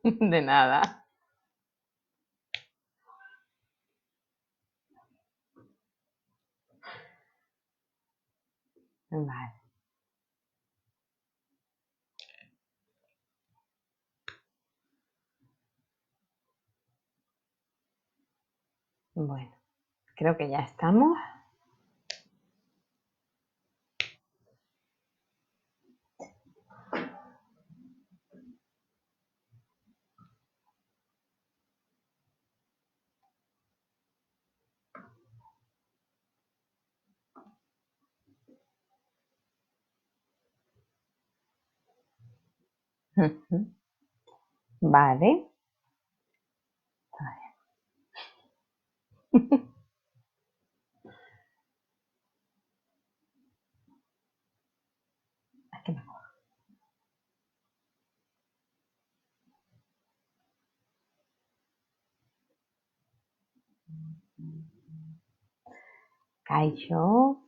De nada. Vale. Bueno, creo que ya estamos. Vale. Aquí me acuerdo. Kaixo.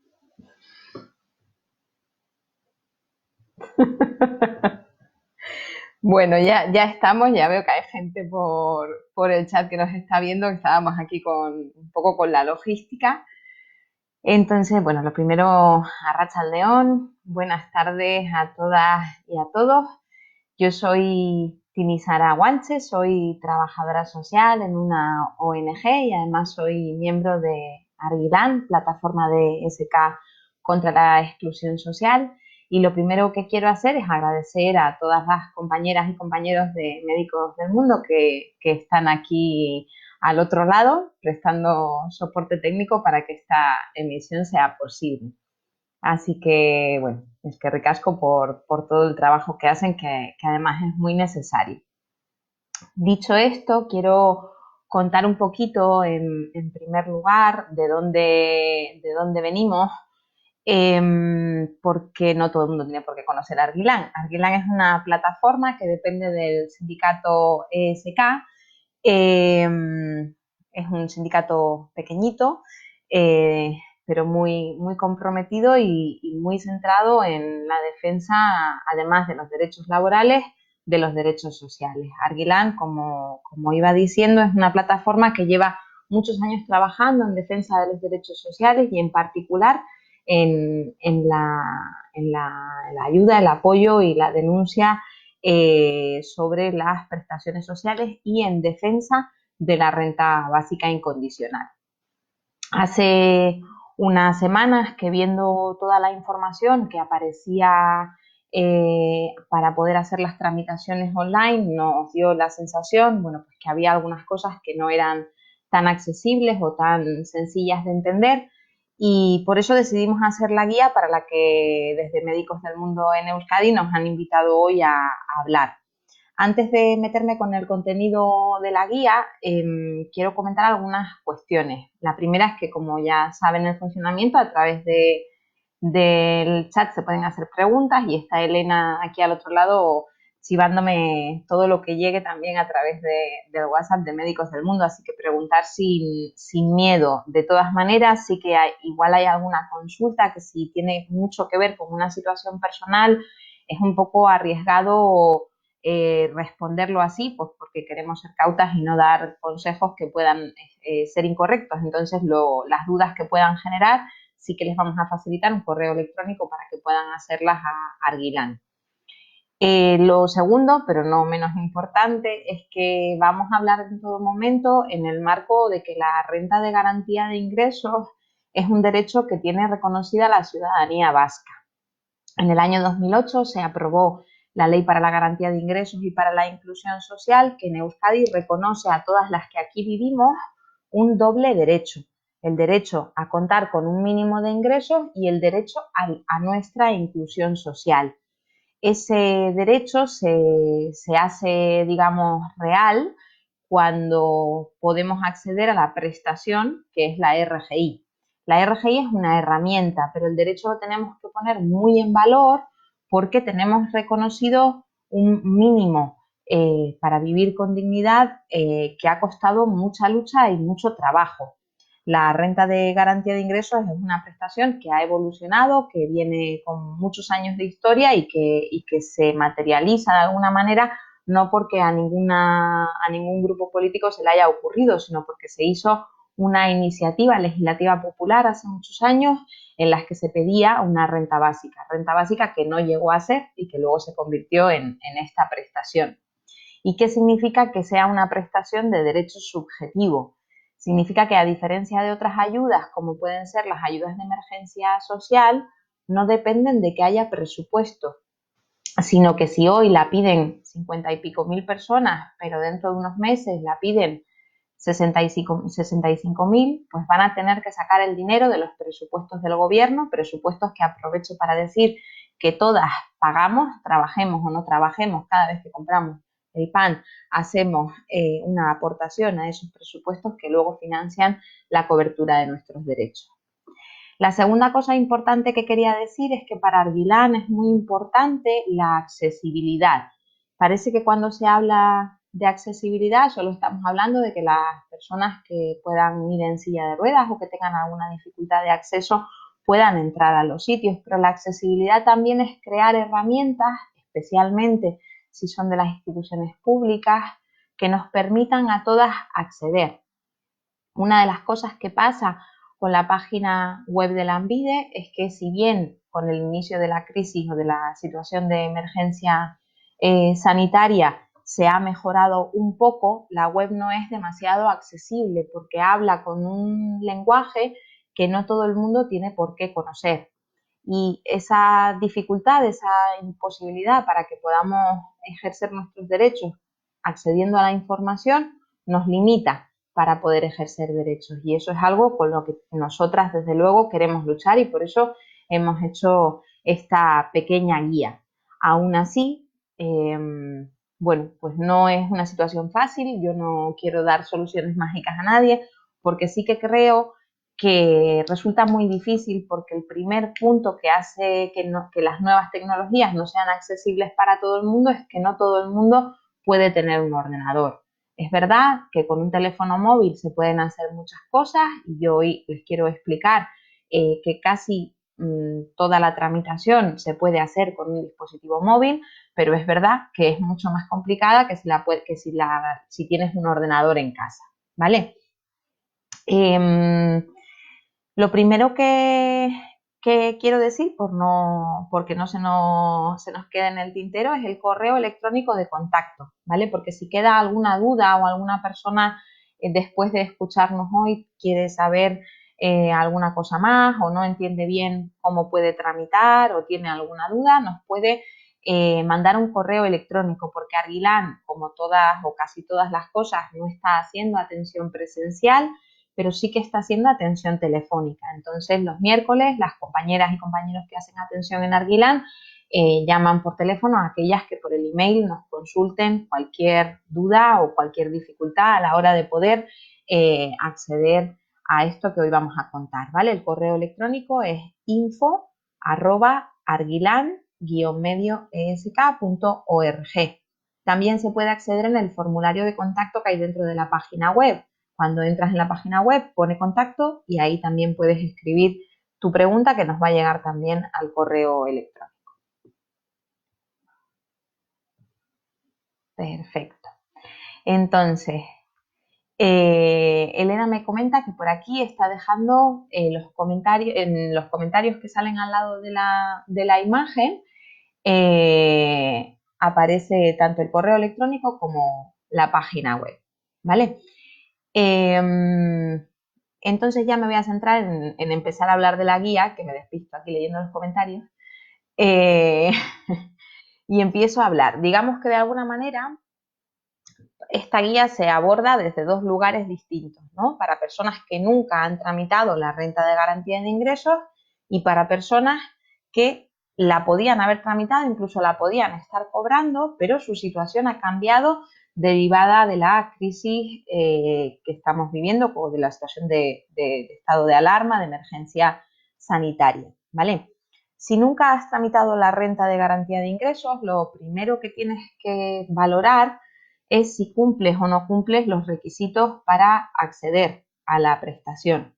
Bueno, ya estamos, ya veo que hay gente por el chat que nos está viendo, que estábamos aquí un poco con la logística. Entonces, bueno, lo primero, Arratsaldeon, buenas tardes a todas y a todos. Yo soy Tinisara Guanche, soy trabajadora social en una ONG y además soy miembro de Argilan, plataforma de SK contra la exclusión social. Y lo primero que quiero hacer es agradecer a todas las compañeras y compañeros de Médicos del Mundo que están aquí al otro lado, prestando soporte técnico para que esta emisión sea posible. Así que, bueno, es que ricasco por todo el trabajo que hacen, que además es muy necesario. Dicho esto, quiero contar un poquito, en primer lugar, de dónde venimos, porque no todo el mundo tiene por qué conocer Argilan. Argilan es una plataforma que depende del sindicato ESK. Es un sindicato pequeñito, eh, pero muy comprometido y muy centrado en la defensa, además de los derechos laborales, de los derechos sociales. Argilan, como iba diciendo, es una plataforma que lleva muchos años trabajando en defensa de los derechos sociales y en particular en la ayuda, el apoyo y la denuncia sobre las prestaciones sociales y en defensa de la renta básica incondicional. Hace unas semanas que, viendo toda la información que aparecía para poder hacer las tramitaciones online, nos dio la sensación, bueno, pues que había algunas cosas que no eran tan accesibles o tan sencillas de entender, y por eso decidimos hacer la guía para la que desde Médicos del Mundo en Euskadi nos han invitado hoy a hablar. Antes de meterme con el contenido de la guía, quiero comentar algunas cuestiones. La primera es que, como ya saben el funcionamiento, a través del chat se pueden hacer preguntas y está Elena aquí al otro lado chivándome todo lo que llegue también a través del WhatsApp de Médicos del Mundo, así que preguntar sin miedo. De todas maneras, sí que igual hay alguna consulta que, si tiene mucho que ver con una situación personal, es un poco arriesgado responderlo así, pues porque queremos ser cautas y no dar consejos que puedan ser incorrectos. Entonces, las dudas que puedan generar, sí que les vamos a facilitar un correo electrónico para que puedan hacerlas a Argilan. Lo segundo, pero no menos importante, es que vamos a hablar en todo momento en el marco de que la renta de garantía de ingresos es un derecho que tiene reconocida la ciudadanía vasca. En el año 2008 se aprobó la Ley para la Garantía de Ingresos y para la Inclusión Social, que en Euskadi reconoce a todas las que aquí vivimos un doble derecho: el derecho a contar con un mínimo de ingresos y el derecho a nuestra inclusión social. Ese derecho se hace, digamos, real cuando podemos acceder a la prestación que es la RGI. La RGI es una herramienta, pero el derecho lo tenemos que poner muy en valor porque tenemos reconocido un mínimo para vivir con dignidad, que ha costado mucha lucha y mucho trabajo. La renta de garantía de ingresos es una prestación que ha evolucionado, que viene con muchos años de historia y que se materializa de alguna manera no porque a ningún grupo político se le haya ocurrido, sino porque se hizo una iniciativa legislativa popular hace muchos años en las que se pedía una renta básica que no llegó a ser y que luego se convirtió en esta prestación. ¿Y qué significa que sea una prestación de derecho subjetivo? Significa que, a diferencia de otras ayudas, como pueden ser las ayudas de emergencia social, no dependen de que haya presupuesto, sino que si hoy la piden 50 y pico mil personas, pero dentro de unos meses la piden 65.000, pues van a tener que sacar el dinero de los presupuestos del gobierno, presupuestos que aprovecho para decir que todas pagamos, trabajemos o no trabajemos, cada vez que compramos el pan hacemos una aportación a esos presupuestos que luego financian la cobertura de nuestros derechos. La segunda cosa importante que quería decir es que para Arguilán es muy importante la accesibilidad. Parece que cuando se habla de accesibilidad solo estamos hablando de que las personas que puedan ir en silla de ruedas o que tengan alguna dificultad de acceso puedan entrar a los sitios, pero la accesibilidad también es crear herramientas, especialmente si son de las instituciones públicas, que nos permitan a todas acceder. Una de las cosas que pasa con la página web de Lanbide es que, si bien con el inicio de la crisis o de la situación de emergencia sanitaria se ha mejorado un poco, la web no es demasiado accesible porque habla con un lenguaje que no todo el mundo tiene por qué conocer. Y esa dificultad, esa imposibilidad para que podamos ejercer nuestros derechos accediendo a la información nos limita para poder ejercer derechos, y eso es algo con lo que nosotras desde luego queremos luchar, y por eso hemos hecho esta pequeña guía. Aún así, bueno, pues no es una situación fácil. Yo no quiero dar soluciones mágicas a nadie, porque sí que creo que resulta muy difícil, porque el primer punto que hace que las nuevas tecnologías no sean accesibles para todo el mundo es que no todo el mundo puede tener un ordenador. Es verdad que con un teléfono móvil se pueden hacer muchas cosas, y yo hoy les quiero explicar que casi toda la tramitación se puede hacer con un dispositivo móvil, pero es verdad que es mucho más complicada que si tienes un ordenador en casa, ¿vale? Lo primero que quiero decir, porque no se nos quede en el tintero, es el correo electrónico de contacto, ¿vale? Porque si queda alguna duda o alguna persona después de escucharnos hoy quiere saber alguna cosa más, o no entiende bien cómo puede tramitar, o tiene alguna duda, nos puede mandar un correo electrónico, porque Arguilán, como todas o casi todas las cosas, no está haciendo atención presencial, pero sí que está haciendo atención telefónica. Entonces, los miércoles, las compañeras y compañeros que hacen atención en Arguilán llaman por teléfono a aquellas que por el email nos consulten cualquier duda o cualquier dificultad a la hora de poder acceder a esto que hoy vamos a contar, ¿vale? El correo electrónico es info@arguilan-medioesk.org. También se puede acceder en el formulario de contacto que hay dentro de la página web. Cuando entras en la página web, pone contacto, y ahí también puedes escribir tu pregunta, que nos va a llegar también al correo electrónico. Perfecto. Entonces, Elena me comenta que por aquí está dejando los comentarios que salen al lado de la imagen, aparece tanto el correo electrónico como la página web, ¿vale? Entonces ya me voy a centrar en empezar a hablar de la guía, que me despisto aquí leyendo los comentarios, y empiezo a hablar. Digamos que de alguna manera esta guía se aborda desde dos lugares distintos, ¿no? Para personas que nunca han tramitado la renta de garantía de ingresos, y para personas que la podían haber tramitado, incluso la podían estar cobrando, pero su situación ha cambiado derivada de la crisis que estamos viviendo, o de la situación de estado de alarma, de emergencia sanitaria, ¿vale? Si nunca has tramitado la renta de garantía de ingresos, lo primero que tienes que valorar es si cumples o no cumples los requisitos para acceder a la prestación.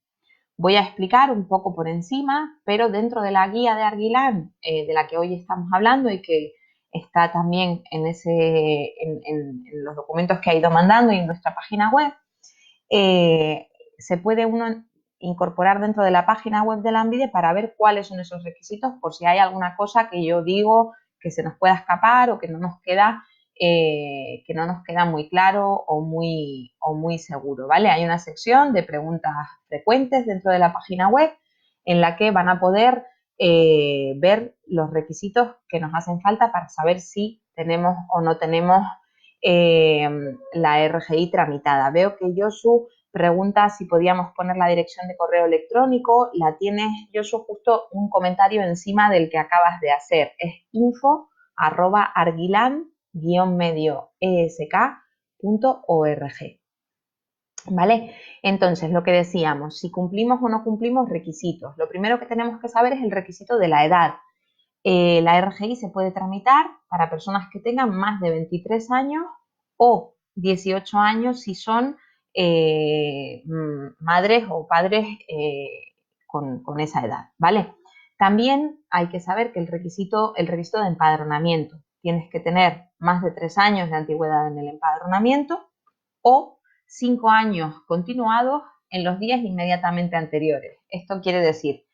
Voy a explicar un poco por encima, pero dentro de la guía de Arguilán, de la que hoy estamos hablando y que está también en los documentos que ha ido mandando y en nuestra página web. Se puede uno incorporar dentro de la página web de Lanbide para ver cuáles son esos requisitos, por si hay alguna cosa que yo digo que se nos pueda escapar o que no nos queda muy claro o muy seguro, ¿vale? Hay una sección de preguntas frecuentes dentro de la página web en la que van a poder ver los requisitos que nos hacen falta para saber si tenemos o no tenemos la RGI tramitada. Veo que Josu pregunta si podíamos poner la dirección de correo electrónico. La tienes, Josu, justo un comentario encima del que acabas de hacer. Es info@arguilan-esk.org. ¿Vale? Entonces, lo que decíamos, si cumplimos o no cumplimos requisitos. Lo primero que tenemos que saber es el requisito de la edad. La RGI se puede tramitar para personas que tengan más de 23 años o 18 años si son madres o padres con esa edad, ¿vale? También hay que saber que el requisito de empadronamiento. Tienes que tener más de 3 años de antigüedad en el empadronamiento o 5 años continuados en los días inmediatamente anteriores. Esto quiere decir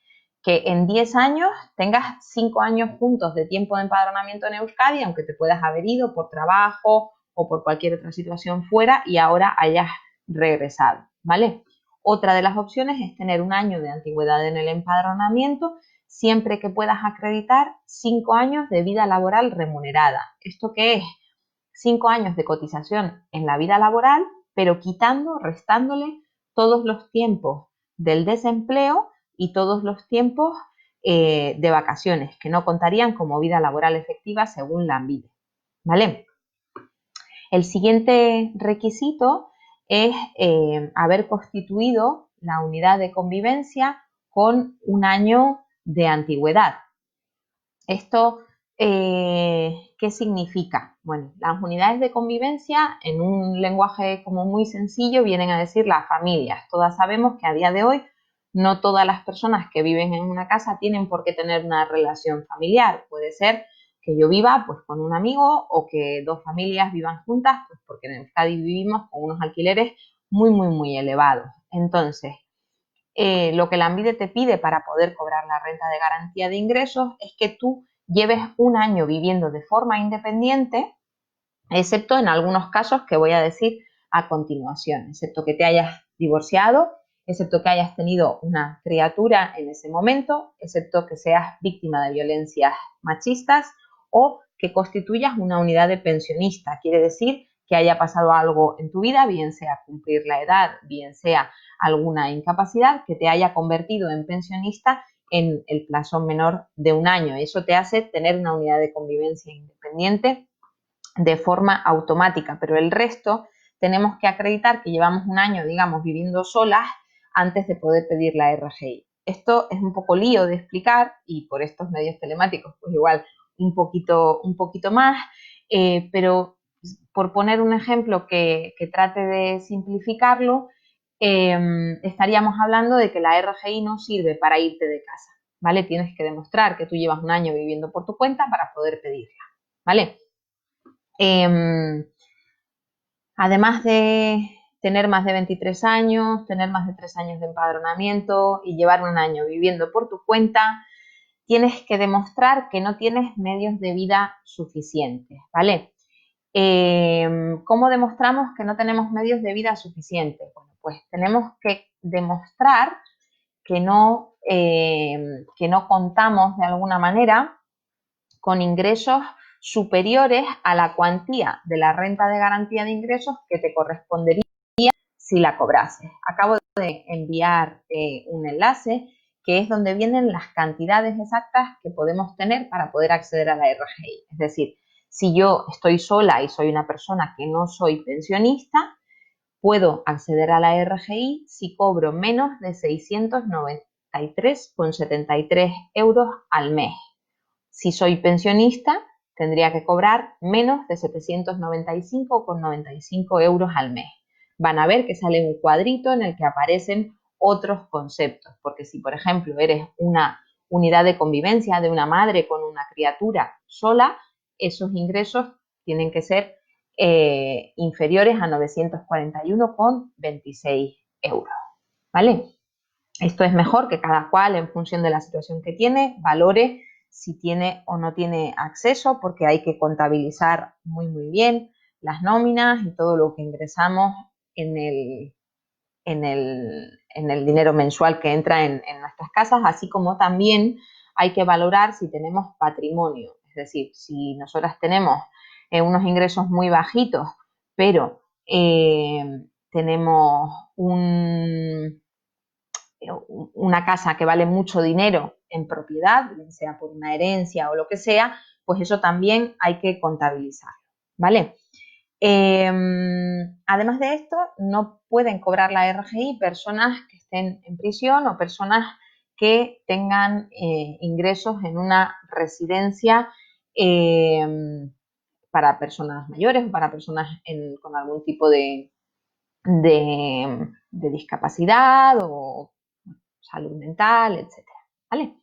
que en 10 años tengas 5 años juntos de tiempo de empadronamiento en Euskadi, aunque te puedas haber ido por trabajo o por cualquier otra situación fuera y ahora hayas regresado, ¿vale? Otra de las opciones es tener un año de antigüedad en el empadronamiento, siempre que puedas acreditar 5 años de vida laboral remunerada. ¿Esto qué es? 5 años de cotización en la vida laboral, pero restándole todos los tiempos del desempleo y todos los tiempos de vacaciones, que no contarían como vida laboral efectiva según Lanbide, ¿vale? El siguiente requisito es haber constituido la unidad de convivencia con un año de antigüedad. Esto, ¿qué significa? Bueno, las unidades de convivencia, en un lenguaje como muy sencillo, vienen a decir las familias. Todas sabemos que a día de hoy no todas las personas que viven en una casa tienen por qué tener una relación familiar. Puede ser que yo viva pues con un amigo o que dos familias vivan juntas, pues porque en Euskadi vivimos con unos alquileres muy elevados. Entonces, lo que Lanbide te pide para poder cobrar la renta de garantía de ingresos es que tú lleves un año viviendo de forma independiente, excepto en algunos casos que voy a decir a continuación, excepto que te hayas divorciado, excepto que hayas tenido una criatura en ese momento, excepto que seas víctima de violencias machistas o que constituyas una unidad de pensionista. Quiere decir que haya pasado algo en tu vida, bien sea cumplir la edad, bien sea alguna incapacidad que te haya convertido en pensionista en el plazo menor de un año. Eso te hace tener una unidad de convivencia independiente de forma automática, pero el resto tenemos que acreditar que llevamos un año, digamos, viviendo solas antes de poder pedir la RGI. Esto es un poco lío de explicar y por estos medios telemáticos, pues igual un poquito más, pero por poner un ejemplo que trate de simplificarlo, estaríamos hablando de que la RGI no sirve para irte de casa, ¿vale? Tienes que demostrar que tú llevas un año viviendo por tu cuenta para poder pedirla, ¿vale? Además de tener más de 23 años, tener más de 3 años de empadronamiento y llevar un año viviendo por tu cuenta, tienes que demostrar que no tienes medios de vida suficientes, ¿vale? ¿Cómo demostramos que no tenemos medios de vida suficientes? Bueno, pues tenemos que demostrar que no contamos de alguna manera con ingresos superiores a la cuantía de la renta de garantía de ingresos que te correspondería si la cobrases. Acabo de enviar un enlace que es donde vienen las cantidades exactas que podemos tener para poder acceder a la RGI. Es decir, si yo estoy sola y soy una persona que no soy pensionista, puedo acceder a la RGI si cobro menos de 693,73 euros al mes. Si soy pensionista, tendría que cobrar menos de 795,95 euros al mes. Van a ver que sale un cuadrito en el que aparecen otros conceptos, porque si, por ejemplo, eres una unidad de convivencia de una madre con una criatura sola, esos ingresos tienen que ser inferiores a 941,26 euros, ¿vale? Esto es mejor que cada cual, en función de la situación que tiene, valore si tiene o no tiene acceso, porque hay que contabilizar muy bien las nóminas y todo lo que ingresamos en el dinero mensual que entra en nuestras casas, así como también hay que valorar si tenemos patrimonio. Es decir, si nosotras tenemos unos ingresos muy bajitos, pero tenemos una casa que vale mucho dinero en propiedad, sea por una herencia o lo que sea, pues eso también hay que contabilizar, ¿vale? Además de esto, no pueden cobrar la RGI personas que estén en prisión o personas que tengan ingresos en una residencia para personas mayores o para personas con algún tipo de discapacidad o salud mental, etcétera, ¿vale?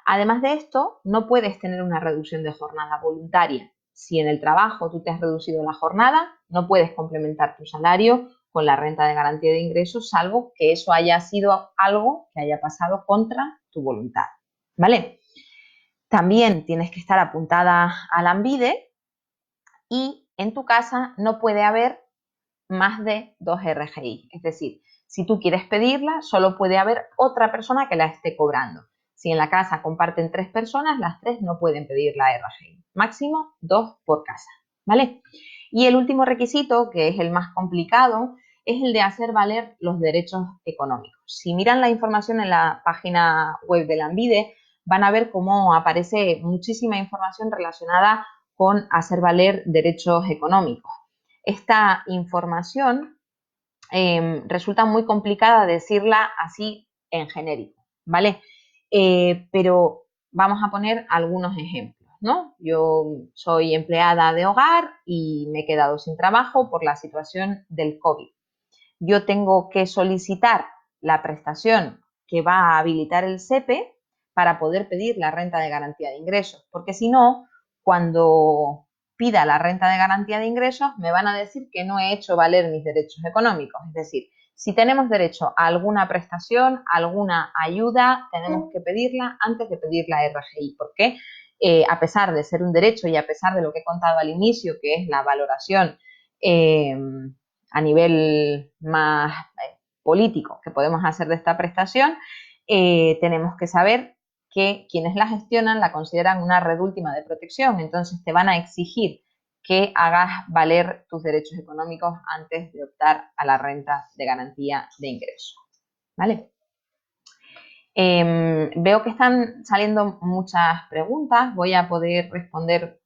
Además de esto, no puedes tener una reducción de jornada voluntaria. Si en el trabajo tú te has reducido la jornada, no puedes complementar tu salario con la renta de garantía de ingresos, salvo que eso haya sido algo que haya pasado contra tu voluntad, ¿vale? También tienes que estar apuntada a Lanbide y en tu casa no puede haber más de 2 RGI. Es decir, si tú quieres pedirla, solo puede haber otra persona que la esté cobrando. Si en la casa comparten 3 personas, las 3 no pueden pedir la RGI. Máximo 2 por casa, ¿vale? Y el último requisito, que es el más complicado, es el de hacer valer los derechos económicos. Si miran la información en la página web de Lanbide, van a ver cómo aparece muchísima información relacionada con hacer valer derechos económicos. Esta información resulta muy complicada decirla así en genérico, ¿vale? Pero vamos a poner algunos ejemplos, ¿no? Yo soy empleada de hogar y me he quedado sin trabajo por la situación del COVID. Yo tengo que solicitar la prestación que va a habilitar el SEPE para poder pedir la renta de garantía de ingresos, porque si no, cuando pida la renta de garantía de ingresos, me van a decir que no he hecho valer mis derechos económicos. Es decir, si tenemos derecho a alguna prestación, alguna ayuda, tenemos que pedirla antes de pedir la RGI, porque a pesar de ser un derecho y a pesar de lo que he contado al inicio, que es la valoración a nivel más político que podemos hacer de esta prestación, tenemos que saber que quienes la gestionan la consideran una red última de protección, entonces te van a exigir que hagas valer tus derechos económicos antes de optar a la renta de garantía de ingresos, ¿vale? Veo que están saliendo muchas preguntas, voy a poder responder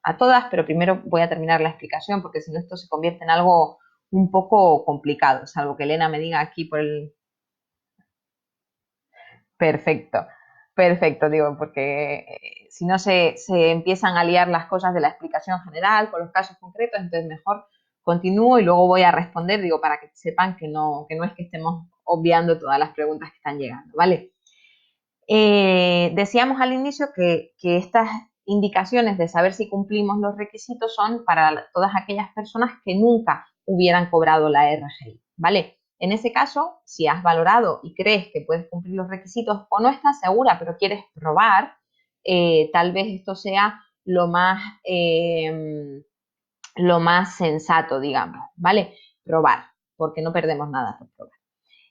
a todas, pero primero voy a terminar la explicación porque si no esto se convierte en algo un poco complicado, salvo que Elena me diga aquí por el... Perfecto, perfecto, digo, porque si no se empiezan a liar las cosas de la explicación general con los casos concretos, entonces mejor continúo y luego voy a responder, digo, para que sepan que no es que estemos obviando todas las preguntas que están llegando, ¿vale? Decíamos al inicio que estas indicaciones de saber si cumplimos los requisitos son para todas aquellas personas que nunca hubieran cobrado la RGI, ¿vale? En ese caso, si has valorado y crees que puedes cumplir los requisitos o no estás segura pero quieres probar, tal vez esto sea lo más sensato, digamos, ¿vale? Probar, porque no perdemos nada por probar.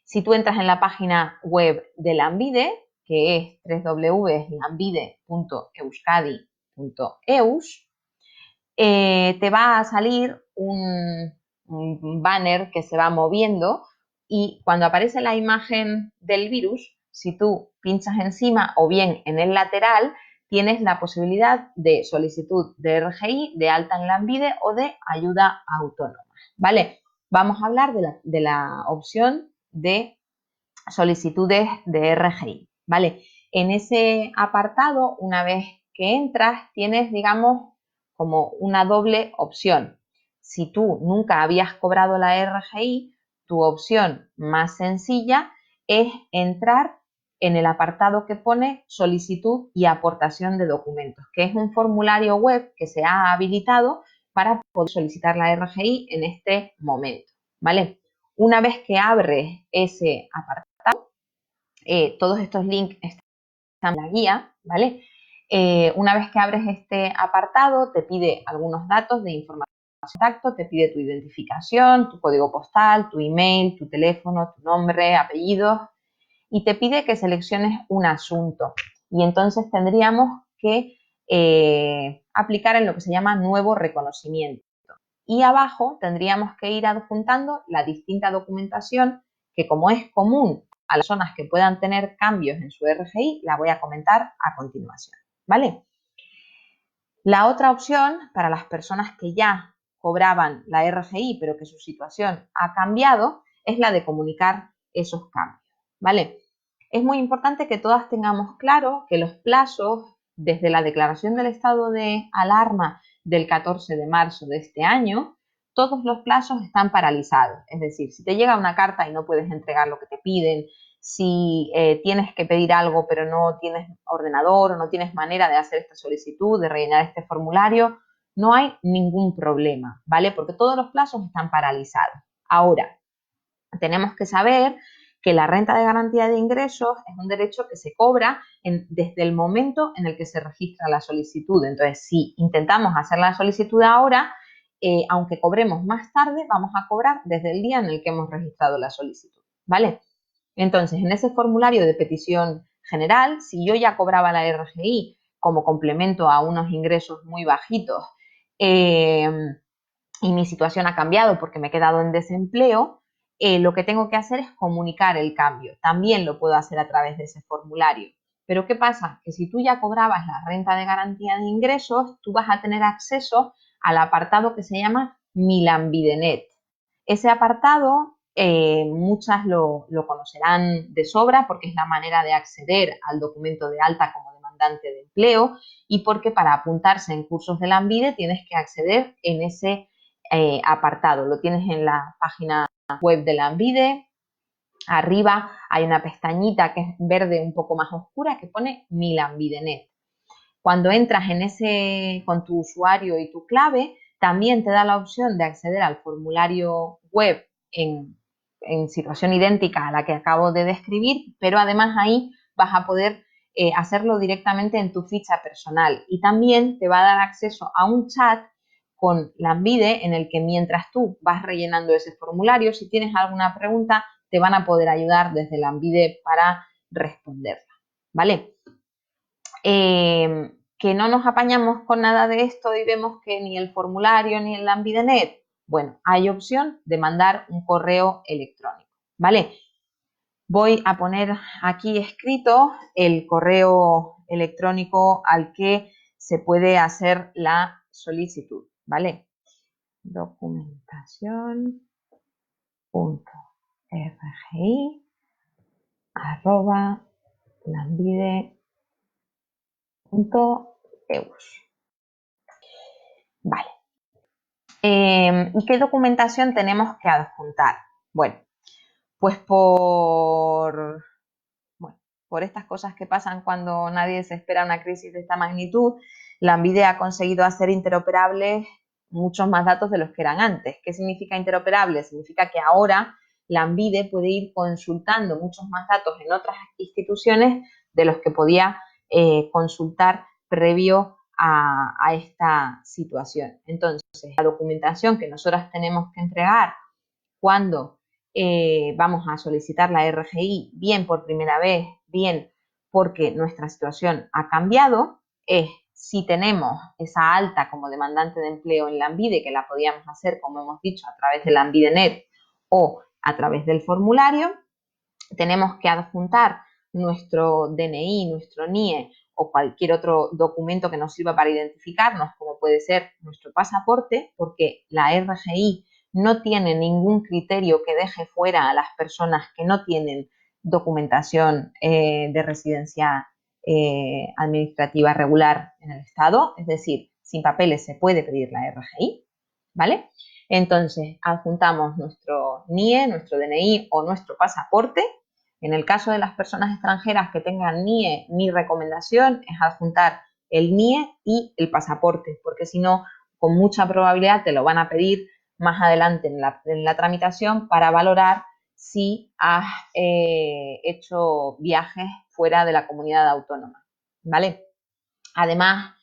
Si tú entras en la página web de Lanbide, que es www.lanbide.euskadi.eus, te va a salir un banner que se va moviendo y cuando aparece la imagen del virus, si tú pinchas encima o bien en el lateral, tienes la posibilidad de solicitud de RGI, de alta en Lanbide o de ayuda autónoma, ¿vale? Vamos a hablar de la opción de solicitudes de RGI, ¿vale? En ese apartado, una vez que entras, tienes, digamos, como una doble opción. Si tú nunca habías cobrado la RGI, tu opción más sencilla es entrar en el apartado que pone solicitud y aportación de documentos, que es un formulario web que se ha habilitado para poder solicitar la RGI en este momento, ¿vale? Una vez que abres ese apartado, todos estos links están en la guía, ¿vale? Una vez que abres este apartado, te pide algunos datos de información de contacto, te pide tu identificación, tu código postal, tu email, tu teléfono, tu nombre, apellidos, y te pide que selecciones un asunto. Y entonces tendríamos que aplicar en lo que se llama nuevo reconocimiento. Y abajo tendríamos que ir adjuntando la distinta documentación que, como es común a las personas que puedan tener cambios en su RGI, la voy a comentar a continuación, ¿vale? La otra opción para las personas que ya cobraban la RGI pero que su situación ha cambiado es la de comunicar esos cambios, ¿vale? Es muy importante que todas tengamos claro que los plazos desde la declaración del estado de alarma del 14 de marzo de este año, todos los plazos están paralizados. Es decir, si te llega una carta y no puedes entregar lo que te piden, si tienes que pedir algo pero no tienes ordenador o no tienes manera de hacer esta solicitud, de rellenar este formulario, no hay ningún problema, ¿vale? Porque todos los plazos están paralizados. Ahora, tenemos que saber que la renta de garantía de ingresos es un derecho que se cobra desde el momento en el que se registra la solicitud. Entonces, si intentamos hacer la solicitud ahora, aunque cobremos más tarde, vamos a cobrar desde el día en el que hemos registrado la solicitud, ¿vale? Entonces, en ese formulario de petición general, si yo ya cobraba la RGI como complemento a unos ingresos muy bajitos y mi situación ha cambiado porque me he quedado en desempleo, lo que tengo que hacer es comunicar el cambio. También lo puedo hacer a través de ese formulario. Pero ¿qué pasa? Que si tú ya cobrabas la renta de garantía de ingresos, tú vas a tener acceso al apartado que se llama Mi Lanbidenet. Ese apartado muchas lo conocerán de sobra porque es la manera de acceder al documento de alta como demandante de empleo y porque para apuntarse en cursos de Lanbide tienes que acceder en ese apartado. Lo tienes en la página web de Lanbide. Arriba hay una pestañita que es verde un poco más oscura que pone Mi Lanbidenet. Cuando entras en ese con tu usuario y tu clave, también te da la opción de acceder al formulario web en situación idéntica a la que acabo de describir, pero además ahí vas a poder hacerlo directamente en tu ficha personal y también te va a dar acceso a un chat con Lanbide en el que mientras tú vas rellenando ese formulario, si tienes alguna pregunta, te van a poder ayudar desde Lanbide para responderla, ¿vale? Que no nos apañamos con nada de esto y vemos que ni el formulario ni el Lanbidenet, bueno, hay opción de mandar un correo electrónico, ¿vale? Voy a poner aquí escrito el correo electrónico al que se puede hacer la solicitud, ¿vale? documentación.rgi@lanbide.eus. Vale. ¿Y qué documentación tenemos que adjuntar? Bueno, pues por estas cosas que pasan cuando nadie se espera una crisis de esta magnitud, Lanbide ha conseguido hacer interoperables muchos más datos de los que eran antes. ¿Qué significa interoperable? Significa que ahora Lanbide puede ir consultando muchos más datos en otras instituciones de los que podía consultar previo a esta situación. Entonces, la documentación que nosotras tenemos que entregar cuando vamos a solicitar la RGI, bien por primera vez, bien porque nuestra situación ha cambiado, es si tenemos esa alta como demandante de empleo en Lanbide, que la podíamos hacer, como hemos dicho, a través de Lanbidenet o a través del formulario, tenemos que adjuntar nuestro DNI, nuestro NIE o cualquier otro documento que nos sirva para identificarnos, como puede ser nuestro pasaporte, porque la RGI no tiene ningún criterio que deje fuera a las personas que no tienen documentación de residencia administrativa regular en el Estado, es decir, sin papeles se puede pedir la RGI, ¿vale? Entonces, adjuntamos nuestro NIE, nuestro DNI o nuestro pasaporte, En el caso de las personas extranjeras que tengan NIE, mi recomendación es adjuntar el NIE y el pasaporte, porque si no, con mucha probabilidad te lo van a pedir más adelante en la tramitación para valorar si has hecho viajes fuera de la comunidad autónoma, ¿vale? Además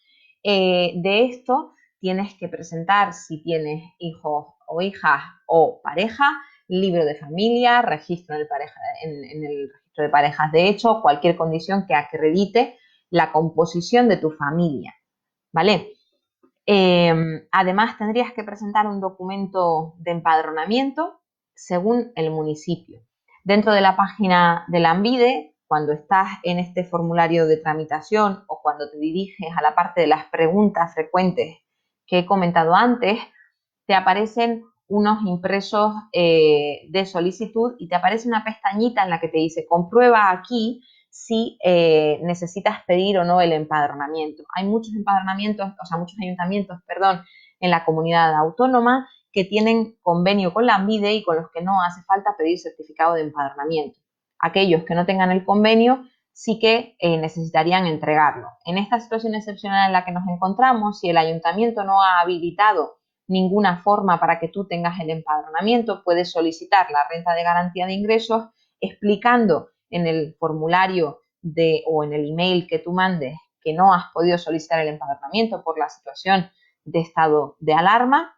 de esto, tienes que presentar, si tienes hijos o hijas o pareja, libro de familia, registro en el registro de parejas de hecho, cualquier condición que acredite la composición de tu familia, ¿vale? Además, tendrías que presentar un documento de empadronamiento según el municipio. Dentro de la página de Lanbide, cuando estás en este formulario de tramitación o cuando te diriges a la parte de las preguntas frecuentes que he comentado antes, te aparecen unos impresos de solicitud y te aparece una pestañita en la que te dice comprueba aquí si necesitas pedir o no el empadronamiento. Hay muchos muchos ayuntamientos, en la comunidad autónoma que tienen convenio con Lanbide y con los que no hace falta pedir certificado de empadronamiento. Aquellos que no tengan el convenio sí que necesitarían entregarlo. En esta situación excepcional en la que nos encontramos, si el ayuntamiento no ha habilitado ninguna forma para que tú tengas el empadronamiento, puedes solicitar la renta de garantía de ingresos explicando en el formulario o en el email que tú mandes que no has podido solicitar el empadronamiento por la situación de estado de alarma.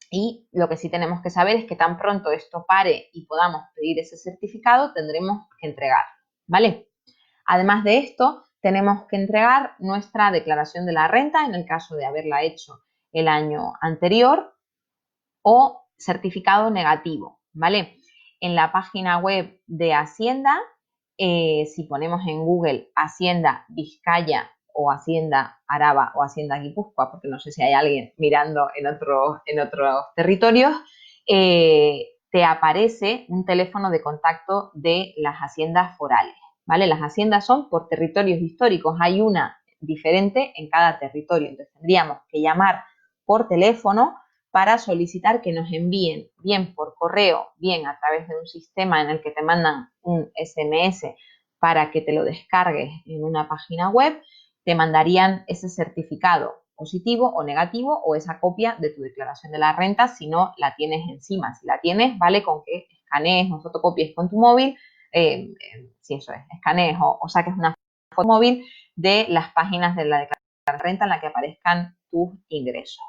Y lo que sí tenemos que saber es que tan pronto esto pare y podamos pedir ese certificado, tendremos que entregarlo, ¿vale? Además de esto, tenemos que entregar nuestra declaración de la renta en el caso de haberla hecho el año anterior o certificado negativo, ¿vale? En la página web de Hacienda, si ponemos en Google Hacienda Vizcaya o Hacienda Araba o Hacienda Guipúzcoa, porque no sé si hay alguien mirando en otros territorios, te aparece un teléfono de contacto de las haciendas forales, ¿vale? Las haciendas son por territorios históricos, hay una diferente en cada territorio, entonces tendríamos que llamar por teléfono para solicitar que nos envíen, bien por correo, bien a través de un sistema en el que te mandan un SMS para que te lo descargues en una página web, te mandarían ese certificado positivo o negativo o esa copia de tu declaración de la renta si no la tienes encima. Si la tienes, vale con que escanees o fotocopies con tu móvil, si eso es, escanees o saques una foto móvil de las páginas de la declaración de la renta en la que aparezcan tus ingresos.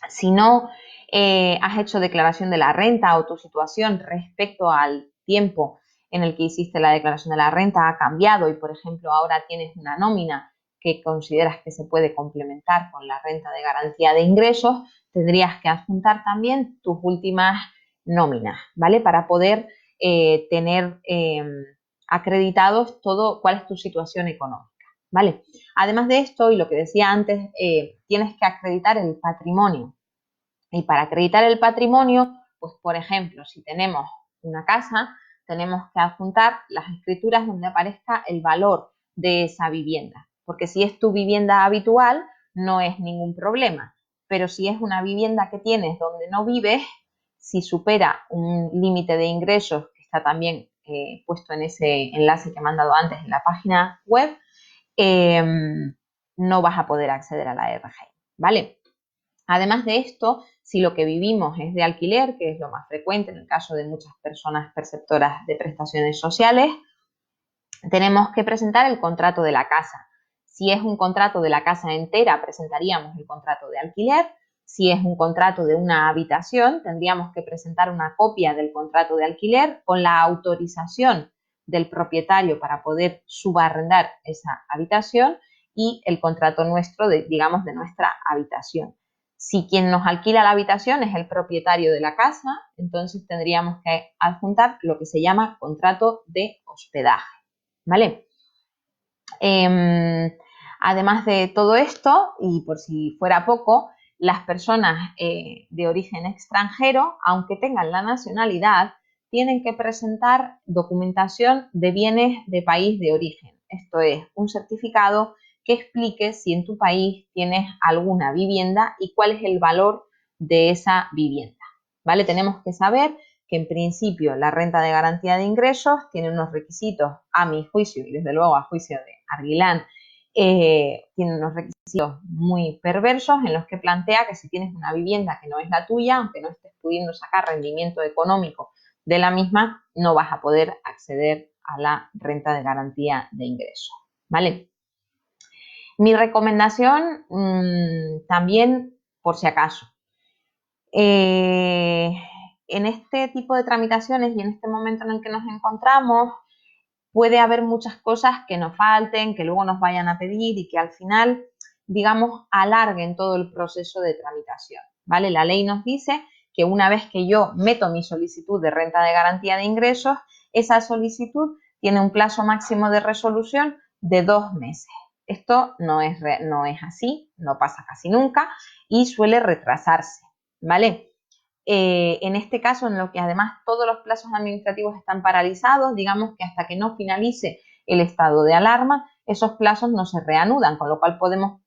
Si no has hecho declaración de la renta o tu situación respecto al tiempo en el que hiciste la declaración de la renta ha cambiado y, por ejemplo, ahora tienes una nómina que consideras que se puede complementar con la renta de garantía de ingresos, tendrías que adjuntar también tus últimas nóminas, ¿vale? Para poder tener acreditados todo cuál es tu situación económica, ¿vale? Además de esto, y lo que decía antes, tienes que acreditar el patrimonio. Y para acreditar el patrimonio, pues por ejemplo, si tenemos una casa, tenemos que adjuntar las escrituras donde aparezca el valor de esa vivienda. Porque si es tu vivienda habitual, no es ningún problema. Pero si es una vivienda que tienes donde no vives, si supera un límite de ingresos, que está también puesto en ese enlace que me han dado antes en la página web, no vas a poder acceder a la RGI, ¿vale? Además de esto, si lo que vivimos es de alquiler, que es lo más frecuente en el caso de muchas personas perceptoras de prestaciones sociales, tenemos que presentar el contrato de la casa. Si es un contrato de la casa entera, presentaríamos el contrato de alquiler. Si es un contrato de una habitación, tendríamos que presentar una copia del contrato de alquiler con la autorización del propietario para poder subarrendar esa habitación y el contrato nuestro, de nuestra habitación. Si quien nos alquila la habitación es el propietario de la casa, entonces tendríamos que adjuntar lo que se llama contrato de hospedaje, ¿vale? Además de todo esto, y por si fuera poco, las personas de origen extranjero, aunque tengan la nacionalidad, tienen que presentar documentación de bienes de país de origen. Esto es, un certificado que explique si en tu país tienes alguna vivienda y cuál es el valor de esa vivienda, ¿vale? Tenemos que saber que en principio la renta de garantía de ingresos tiene unos requisitos, a mi juicio, y desde luego a juicio de Arguilán, tiene unos requisitos muy perversos en los que plantea que si tienes una vivienda que no es la tuya, aunque no estés pudiendo sacar rendimiento económico de la misma, no vas a poder acceder a la renta de garantía de ingresos, ¿vale? Mi recomendación también, por si acaso, en este tipo de tramitaciones y en este momento en el que nos encontramos, puede haber muchas cosas que nos falten, que luego nos vayan a pedir y que al final, digamos, alarguen todo el proceso de tramitación, ¿vale? La ley nos dice que una vez que yo meto mi solicitud de renta de garantía de ingresos, esa solicitud tiene un plazo máximo de resolución de 2 meses. Esto no es así, no pasa casi nunca y suele retrasarse, ¿vale? En este caso, en lo que además todos los plazos administrativos están paralizados, digamos que hasta que no finalice el estado de alarma, esos plazos no se reanudan, con lo cual podemos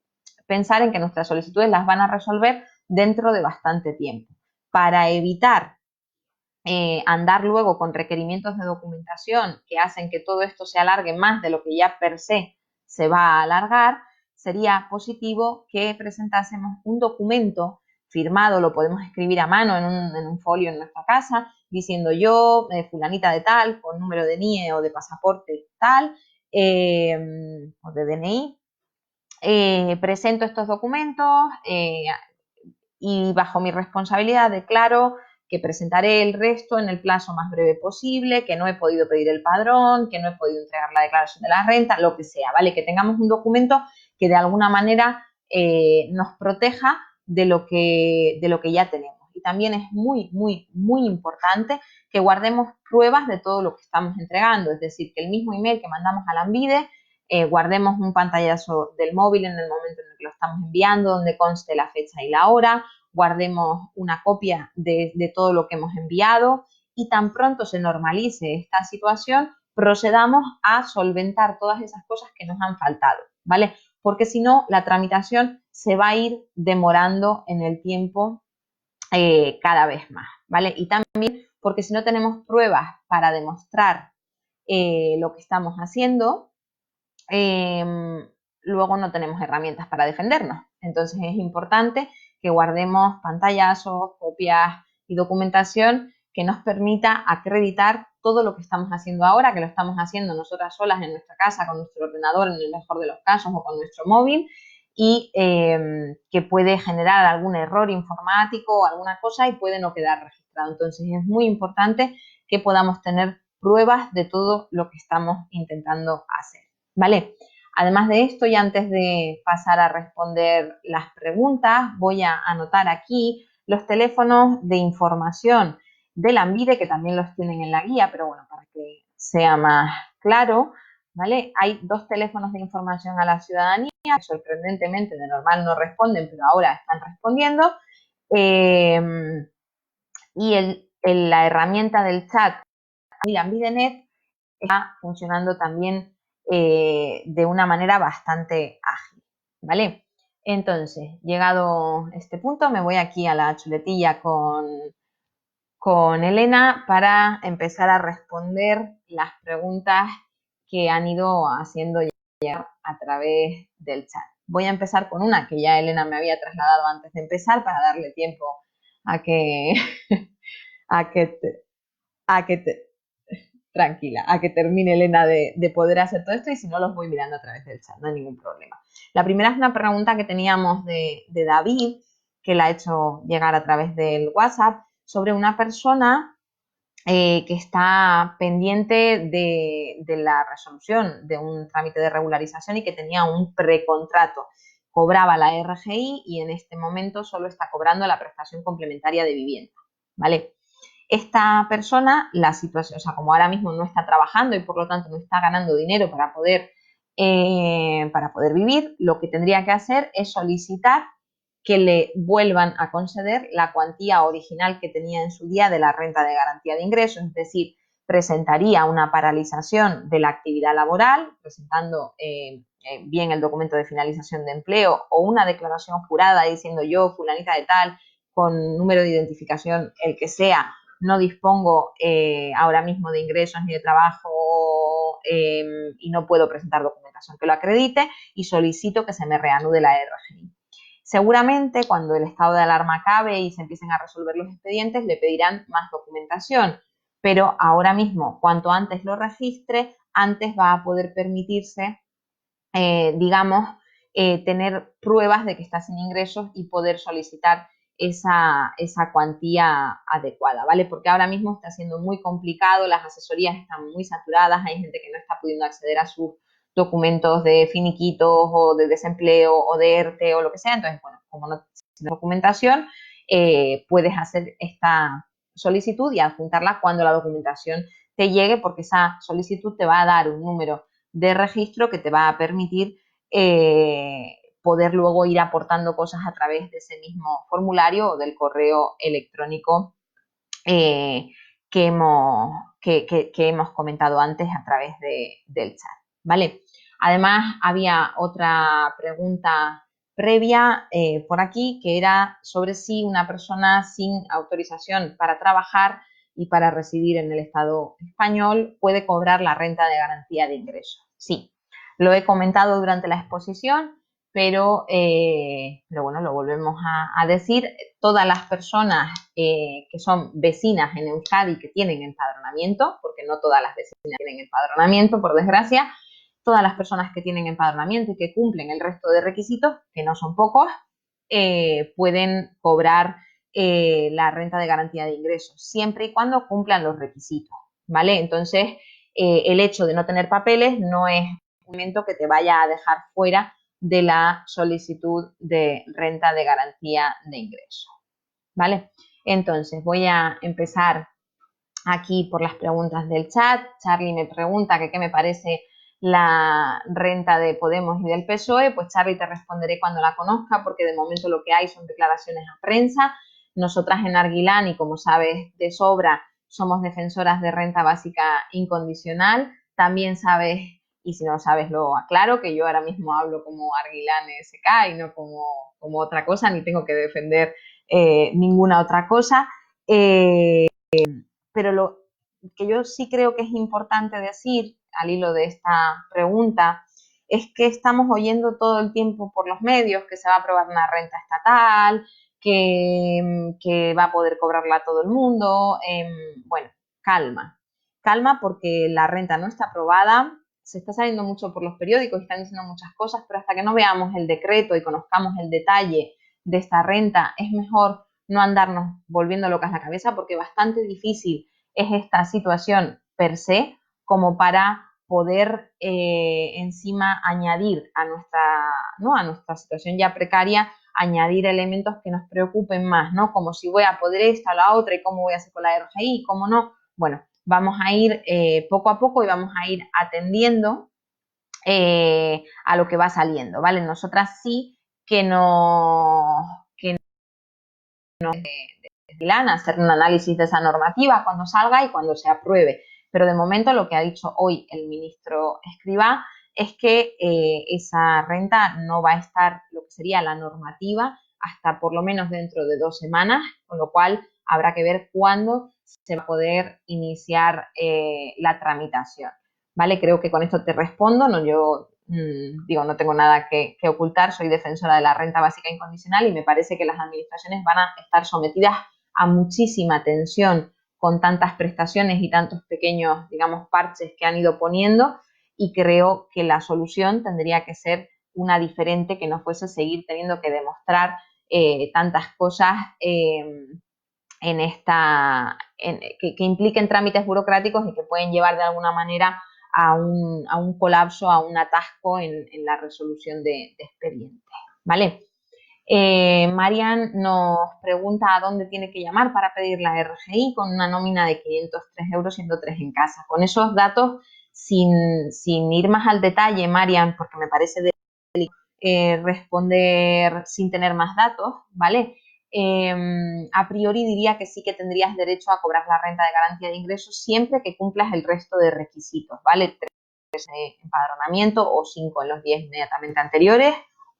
pensar en que nuestras solicitudes las van a resolver dentro de bastante tiempo. Para evitar andar luego con requerimientos de documentación que hacen que todo esto se alargue más de lo que ya per se va a alargar, sería positivo que presentásemos un documento firmado, lo podemos escribir a mano en un folio en nuestra casa, diciendo yo, fulanita de tal, con número de NIE o de pasaporte tal, o de DNI, presento estos documentos y bajo mi responsabilidad declaro que presentaré el resto en el plazo más breve posible, que no he podido pedir el padrón, que no he podido entregar la declaración de la renta, lo que sea, ¿vale? Que tengamos un documento que de alguna manera nos proteja de lo que ya tenemos. Y también es muy, muy, muy importante que guardemos pruebas de todo lo que estamos entregando, es decir, que el mismo email que mandamos a la Anvide, guardemos un pantallazo del móvil en el momento en el que lo estamos enviando, donde conste la fecha y la hora, guardemos una copia de todo lo que hemos enviado y tan pronto se normalice esta situación, procedamos a solventar todas esas cosas que nos han faltado, ¿vale? Porque si no, la tramitación se va a ir demorando en el tiempo cada vez más, ¿vale? Y también porque si no tenemos pruebas para demostrar lo que estamos haciendo, luego no tenemos herramientas para defendernos. Entonces es importante que guardemos pantallazos, copias y documentación que nos permita acreditar todo lo que estamos haciendo ahora, que lo estamos haciendo nosotras solas en nuestra casa, con nuestro ordenador en el mejor de los casos o con nuestro móvil y que puede generar algún error informático o alguna cosa y puede no quedar registrado. Entonces es muy importante que podamos tener pruebas de todo lo que estamos intentando hacer, ¿vale? Además de esto, y antes de pasar a responder las preguntas, voy a anotar aquí los teléfonos de información de la Anvide, que también los tienen en la guía, pero bueno, para que sea más claro, ¿vale? Hay 2 teléfonos de información a la ciudadanía, que sorprendentemente de normal no responden, pero ahora están respondiendo, y la herramienta del chat y la AnvideNet está funcionando también de una manera bastante ágil, ¿vale? Entonces, llegado este punto, me voy aquí a la chuletilla con Elena para empezar a responder las preguntas que han ido haciendo ya a través del chat. Voy a empezar con una que ya Elena me había trasladado antes de empezar para darle tiempo a que, a que tranquila, a que termine Elena de poder hacer todo esto y si no los voy mirando a través del chat, no hay ningún problema. La primera es una pregunta que teníamos de David, que la ha hecho llegar a través del WhatsApp, sobre una persona que está pendiente de la resolución de un trámite de regularización y que tenía un precontrato. Cobraba la RGI y en este momento solo está cobrando la prestación complementaria de vivienda, ¿vale? Esta persona, la situación, o sea, como ahora mismo no está trabajando y por lo tanto no está ganando dinero para poder vivir, lo que tendría que hacer es solicitar que le vuelvan a conceder la cuantía original que tenía en su día de la renta de garantía de ingresos, es decir, presentaría una paralización de la actividad laboral, presentando bien el documento de finalización de empleo o una declaración jurada diciendo yo, fulanita de tal, con número de identificación, el que sea, no dispongo ahora mismo de ingresos ni de trabajo y no puedo presentar documentación que lo acredite y solicito que se me reanude la RGI. Seguramente cuando el estado de alarma acabe y se empiecen a resolver los expedientes le pedirán más documentación, pero ahora mismo cuanto antes lo registre, antes va a poder permitirse, digamos, tener pruebas de que está sin ingresos y poder solicitar esa cuantía adecuada, ¿vale? Porque ahora mismo está siendo muy complicado, las asesorías están muy saturadas, hay gente que no está pudiendo acceder a sus documentos de finiquitos o de desempleo o de ERTE o lo que sea. Entonces, bueno, como no tienes documentación, puedes hacer esta solicitud y adjuntarla cuando la documentación te llegue, porque esa solicitud te va a dar un número de registro que te va a permitir poder luego ir aportando cosas a través de ese mismo formulario o del correo electrónico que hemos comentado antes a través del chat, ¿vale? Además, había otra pregunta previa por aquí que era sobre si una persona sin autorización para trabajar y para residir en el Estado español puede cobrar la renta de garantía de ingresos. Sí, lo he comentado durante la exposición, pero bueno, lo volvemos a decir. Todas las personas que son vecinas en Euskadi que tienen empadronamiento, porque no todas las vecinas tienen empadronamiento, por desgracia, todas las personas que tienen empadronamiento y que cumplen el resto de requisitos, que no son pocos, pueden cobrar la renta de garantía de ingresos, siempre y cuando cumplan los requisitos, ¿vale? Entonces, el hecho de no tener papeles no es un elemento que te vaya a dejar fuera de la solicitud de renta de garantía de ingresos, ¿vale? Entonces, voy a empezar aquí por las preguntas del chat. Charlie me pregunta que qué me parece la renta de Podemos y del PSOE. Pues Charlie, te responderé cuando la conozca, porque de momento lo que hay son declaraciones a prensa. Nosotras en Arguilán, y como sabes de sobra, somos defensoras de renta básica incondicional. También sabes, y si no sabes lo aclaro, que yo ahora mismo hablo como Arguilán SK y no como otra cosa, ni tengo que defender ninguna otra cosa. Pero lo que yo sí creo que es importante decir, al hilo de esta pregunta, es que estamos oyendo todo el tiempo por los medios que se va a aprobar una renta estatal, que va a poder cobrarla todo el mundo. Bueno, calma, porque la renta no está aprobada, se está saliendo mucho por los periódicos y están diciendo muchas cosas, pero hasta que no veamos el decreto y conozcamos el detalle de esta renta, es mejor no andarnos volviendo locas la cabeza, porque bastante difícil es esta situación per se como para poder encima añadir a nuestra situación ya precaria, añadir elementos que nos preocupen más, ¿no? Como si voy a poder esta o la otra y cómo voy a hacer con la RGI, cómo no. Bueno, vamos a ir poco a poco y vamos a ir atendiendo a lo que va saliendo, ¿vale? Nosotras sí que no hacer un análisis de esa normativa cuando salga y cuando se apruebe. Pero de momento lo que ha dicho hoy el ministro Escrivá es que esa renta no va a estar, lo que sería la normativa, hasta por lo menos dentro de 2 semanas, con lo cual habrá que ver cuándo se va a poder iniciar la tramitación, ¿vale? Creo que con esto te respondo. No, yo no tengo nada que ocultar, soy defensora de la renta básica incondicional y me parece que las administraciones van a estar sometidas a muchísima tensión con tantas prestaciones y tantos pequeños, digamos, parches que han ido poniendo, y creo que la solución tendría que ser una diferente, que no fuese seguir teniendo que demostrar tantas cosas que impliquen trámites burocráticos y que pueden llevar de alguna manera a un colapso, a un atasco en la resolución de expedientes, ¿vale? Marian nos pregunta a dónde tiene que llamar para pedir la RGI con una nómina de 503 euros siendo 3 en casa. Con esos datos, sin ir más al detalle, Marian, porque me parece responder sin tener más datos, ¿vale? A priori diría que sí que tendrías derecho a cobrar la renta de garantía de ingresos siempre que cumplas el resto de requisitos, ¿vale? 3 empadronamiento o 5 en los 10 inmediatamente anteriores,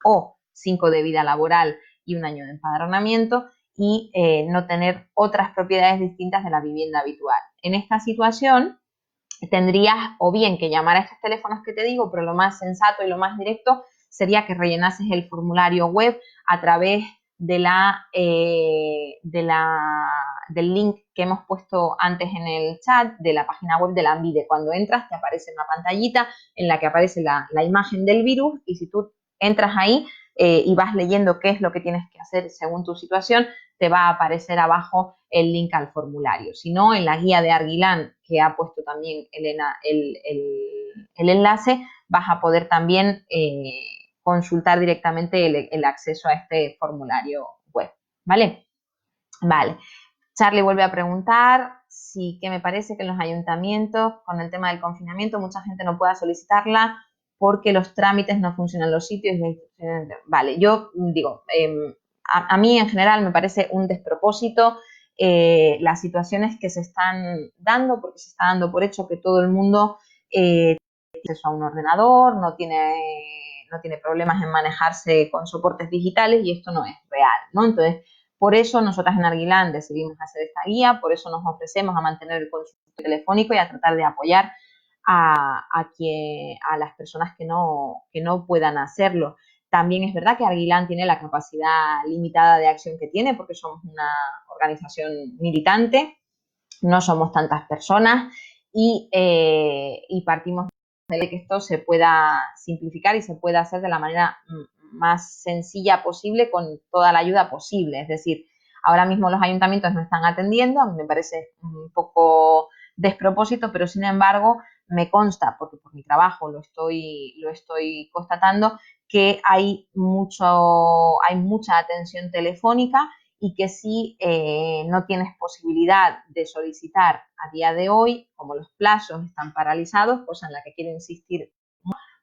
o 5 de vida laboral y 1 año de empadronamiento, y no tener otras propiedades distintas de la vivienda habitual. En esta situación tendrías o bien que llamar a estos teléfonos que te digo, pero lo más sensato y lo más directo sería que rellenases el formulario web a través del link que hemos puesto antes en el chat de la página web de la ANVIDE. Cuando entras te aparece una pantallita en la que aparece la imagen del virus, y si tú entras ahí y vas leyendo qué es lo que tienes que hacer según tu situación, te va a aparecer abajo el link al formulario. Si no, en la guía de Arguilan, que ha puesto también Elena el enlace, vas a poder también consultar directamente el acceso a este formulario web, ¿vale? Vale. Charlie vuelve a preguntar que me parece que en los ayuntamientos, con el tema del confinamiento, mucha gente no pueda solicitarla porque los trámites no funcionan en los sitios. Vale, yo digo, a mí en general me parece un despropósito las situaciones que se están dando, porque se está dando por hecho que todo el mundo tiene acceso a un ordenador, no tiene problemas en manejarse con soportes digitales, y esto no es real, ¿no? Entonces, por eso nosotras en Arguilan decidimos hacer esta guía, por eso nos ofrecemos a mantener el consultorio telefónico y a tratar de apoyar a las personas que no puedan hacerlo. También es verdad que Arguilan tiene la capacidad limitada de acción que tiene, porque somos una organización militante, no somos tantas personas, y partimos de que esto se pueda simplificar y se pueda hacer de la manera más sencilla posible, con toda la ayuda posible. Es decir, ahora mismo los ayuntamientos no están atendiendo, a mí me parece un poco despropósito, pero sin embargo me consta, porque por mi trabajo lo estoy constatando, que hay mucha atención telefónica, y que si no tienes posibilidad de solicitar a día de hoy, como los plazos están paralizados, cosa en la que quiero insistir,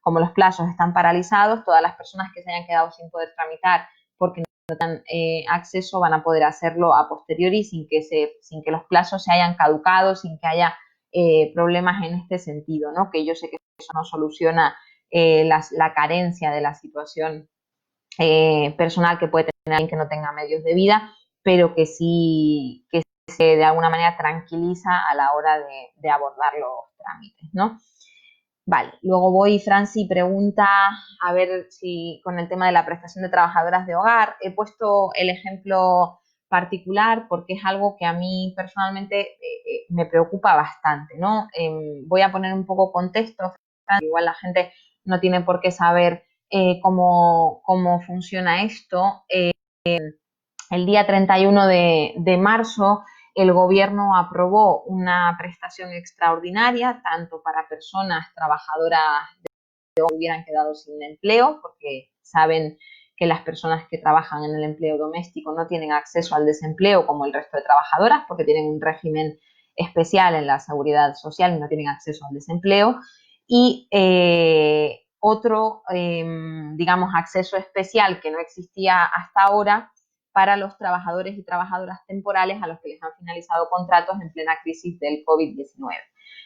como los plazos están paralizados, todas las personas que se hayan quedado sin poder tramitar porque no tienen acceso van a poder hacerlo a posteriori, sin que los plazos se hayan caducado, sin que haya problemas en este sentido, ¿no? Que yo sé que eso no soluciona la carencia de la situación personal que puede tener alguien que no tenga medios de vida, pero que sí que se de alguna manera tranquiliza a la hora de abordar los trámites, ¿no? Vale, luego Franci pregunta a ver si con el tema de la prestación de trabajadoras de hogar. He puesto el ejemplo particular porque es algo que a mí personalmente me preocupa bastante, ¿no? Voy a poner un poco contexto, igual la gente no tiene por qué saber cómo funciona esto. El día 31 de marzo el gobierno aprobó una prestación extraordinaria tanto para personas trabajadoras que hubieran quedado sin empleo, porque saben que las personas que trabajan en el empleo doméstico no tienen acceso al desempleo como el resto de trabajadoras, porque tienen un régimen especial en la seguridad social y no tienen acceso al desempleo. Y otro, digamos, acceso especial que no existía hasta ahora para los trabajadores y trabajadoras temporales a los que les han finalizado contratos en plena crisis del COVID-19.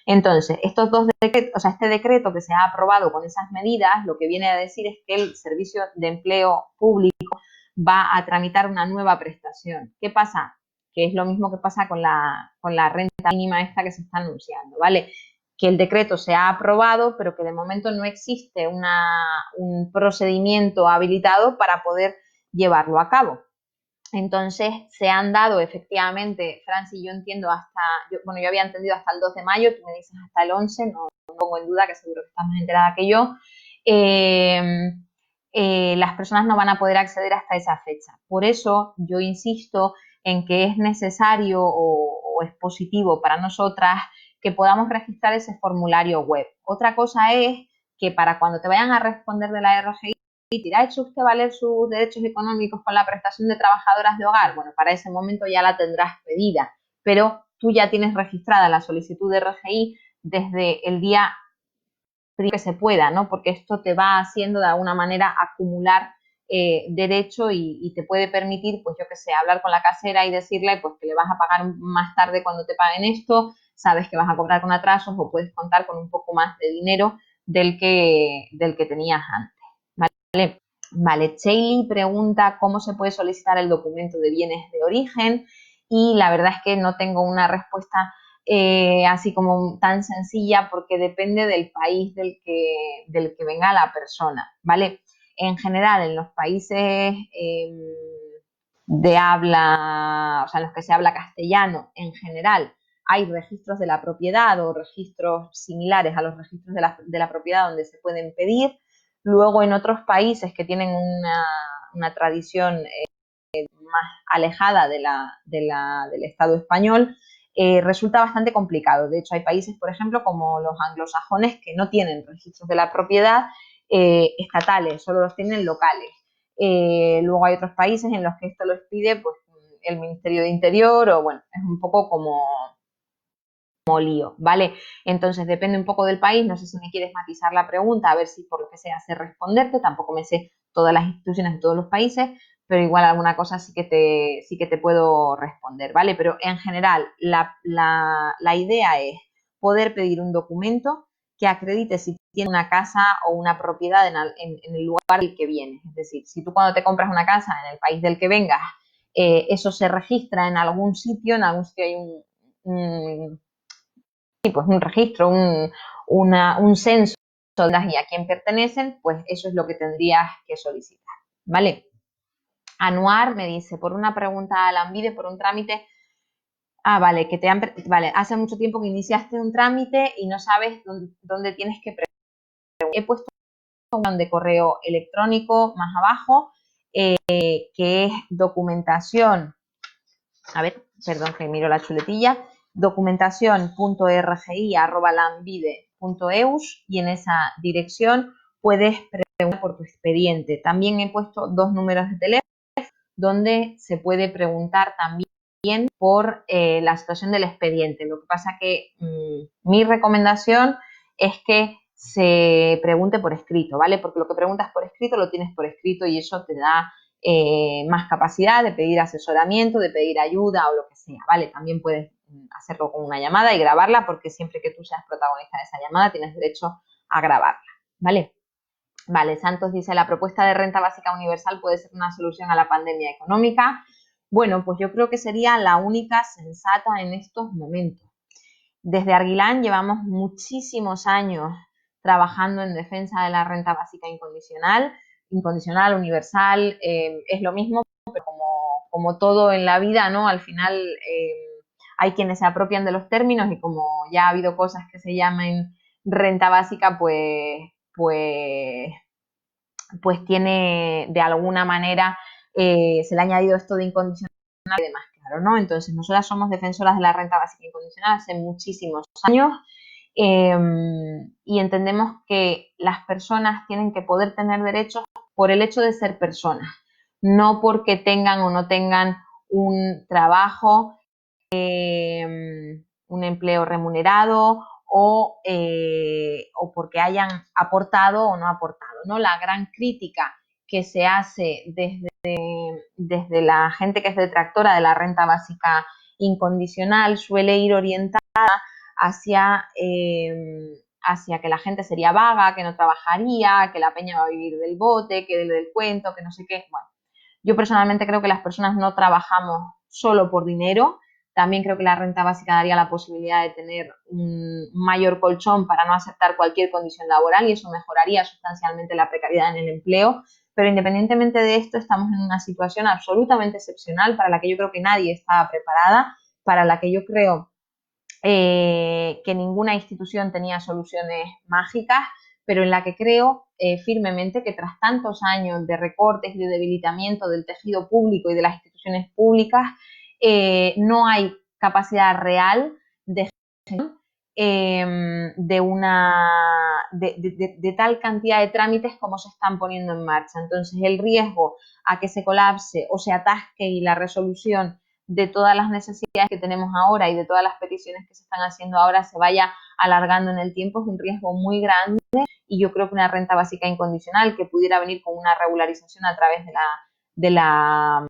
Entonces, estos dos decretos, o sea, este decreto que se ha aprobado con esas medidas, lo que viene a decir es que el Servicio de Empleo Público va a tramitar una nueva prestación. ¿Qué pasa? Que es lo mismo que pasa con la renta mínima esta que se está anunciando, ¿vale? Que el decreto se ha aprobado, pero que de momento no existe un procedimiento habilitado para poder llevarlo a cabo. Entonces, se han dado efectivamente, Franci, yo entiendo yo había entendido hasta el 2 de mayo, tú me dices hasta el 11, no pongo en duda, que seguro que estás más enterada que yo. Las personas no van a poder acceder hasta esa fecha. Por eso yo insisto en que es necesario o es positivo para nosotras que podamos registrar ese formulario web. Otra cosa es que para cuando te vayan a responder de la RGI, ¿ha hecho usted valer sus derechos económicos con la prestación de trabajadoras de hogar? Bueno, para ese momento ya la tendrás pedida, pero tú ya tienes registrada la solicitud de RGI desde el día que se pueda, ¿no? Porque esto te va haciendo de alguna manera acumular derecho y te puede permitir, pues yo que sé, hablar con la casera y decirle pues que le vas a pagar más tarde cuando te paguen esto, sabes que vas a cobrar con atrasos o puedes contar con un poco más de dinero del que tenías antes, ¿vale? Vale, Chailey pregunta cómo se puede solicitar el documento de bienes de origen y la verdad es que no tengo una respuesta así como tan sencilla porque depende del país del que venga la persona, ¿vale? En general, en los países de habla, o sea, en los que se habla castellano, en general, hay registros de la propiedad o registros similares a los registros de la propiedad donde se pueden pedir. Luego, en otros países que tienen una tradición más alejada del Estado español, resulta bastante complicado. De hecho, hay países, por ejemplo, como los anglosajones, que no tienen registros de la propiedad estatales, solo los tienen locales. Luego hay otros países en los que esto los pide pues, el Ministerio de Interior o, bueno, es un poco como lío, ¿vale? Entonces depende un poco del país, no sé si me quieres matizar la pregunta, a ver si por lo que sea sé responderte, tampoco me sé todas las instituciones de todos los países, pero igual alguna cosa sí que te puedo responder, ¿vale? Pero en general la idea es poder pedir un documento que acredite si tiene una casa o una propiedad en el lugar del que vienes, es decir, si tú cuando te compras una casa en el país del que vengas, eso se registra en algún sitio hay pues un registro, un censo y a quién pertenecen, pues eso es lo que tendrías que solicitar, ¿vale? Anuar me dice, por una pregunta a la Anvide, por un trámite, vale, vale, hace mucho tiempo que iniciaste un trámite y no sabes dónde tienes que preguntar. He puesto un de correo electrónico más abajo, que es documentación, a ver, perdón que miro la chuletilla, documentación.rgi@lanbide.eus y en esa dirección puedes preguntar por tu expediente. También he puesto 2 números de teléfono donde se puede preguntar también por la situación del expediente. Lo que pasa que mi recomendación es que se pregunte por escrito, ¿vale? Porque lo que preguntas por escrito lo tienes por escrito y eso te da más capacidad de pedir asesoramiento, de pedir ayuda o lo que sea, ¿vale? También puedes hacerlo con una llamada y grabarla porque siempre que tú seas protagonista de esa llamada tienes derecho a grabarla, ¿vale? Vale, Santos dice, la propuesta de renta básica universal puede ser una solución a la pandemia económica. Bueno, pues yo creo que sería la única sensata en estos momentos. Desde Arguilán llevamos muchísimos años trabajando en defensa de la renta básica incondicional, universal, es lo mismo, pero como todo en la vida, ¿no? Al final hay quienes se apropian de los términos y como ya ha habido cosas que se llamen renta básica, pues tiene de alguna manera, se le ha añadido esto de incondicional y demás, claro, ¿no? Entonces, nosotras somos defensoras de la renta básica incondicional hace muchísimos años y entendemos que las personas tienen que poder tener derechos por el hecho de ser personas, no porque tengan o no tengan un trabajo, un empleo remunerado o porque hayan aportado o no aportado, ¿no? La gran crítica que se hace desde la gente que es detractora de la renta básica incondicional suele ir orientada hacia que la gente sería vaga, que no trabajaría, que la peña va a vivir del bote, que del cuento, que no sé qué. Bueno, yo personalmente creo que las personas no trabajamos solo por dinero. También creo que la renta básica daría la posibilidad de tener un mayor colchón para no aceptar cualquier condición laboral y eso mejoraría sustancialmente la precariedad en el empleo. Pero independientemente de esto, estamos en una situación absolutamente excepcional para la que yo creo que nadie estaba preparada, para la que yo creo que ninguna institución tenía soluciones mágicas, pero en la que creo firmemente que tras tantos años de recortes y de debilitamiento del tejido público y de las instituciones públicas, no hay capacidad real de gestión de tal cantidad de trámites como se están poniendo en marcha. Entonces, el riesgo a que se colapse o se atasque y la resolución de todas las necesidades que tenemos ahora y de todas las peticiones que se están haciendo ahora se vaya alargando en el tiempo es un riesgo muy grande y yo creo que una renta básica incondicional que pudiera venir con una regularización a través de la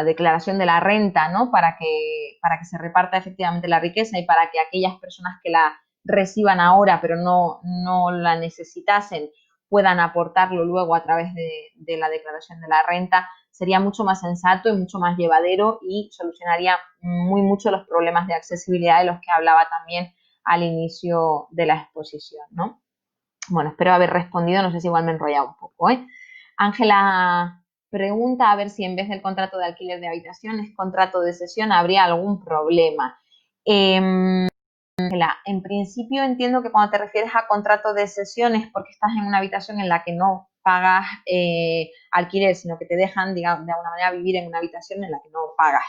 declaración de la renta, ¿no? Para que se reparta efectivamente la riqueza y para que aquellas personas que la reciban ahora pero no la necesitasen puedan aportarlo luego a través de la declaración de la renta, sería mucho más sensato y mucho más llevadero y solucionaría mucho los problemas de accesibilidad de los que hablaba también al inicio de la exposición, ¿no? Bueno, espero haber respondido, no sé si igual me he enrollado un poco, ¿eh? Ángela pregunta a ver si en vez del contrato de alquiler de habitación es contrato de cesión, ¿habría algún problema? Ángela, en principio entiendo que cuando te refieres a contrato de cesión es porque estás en una habitación en la que no pagas alquiler, sino que te dejan, digamos, de alguna manera vivir en una habitación en la que no pagas.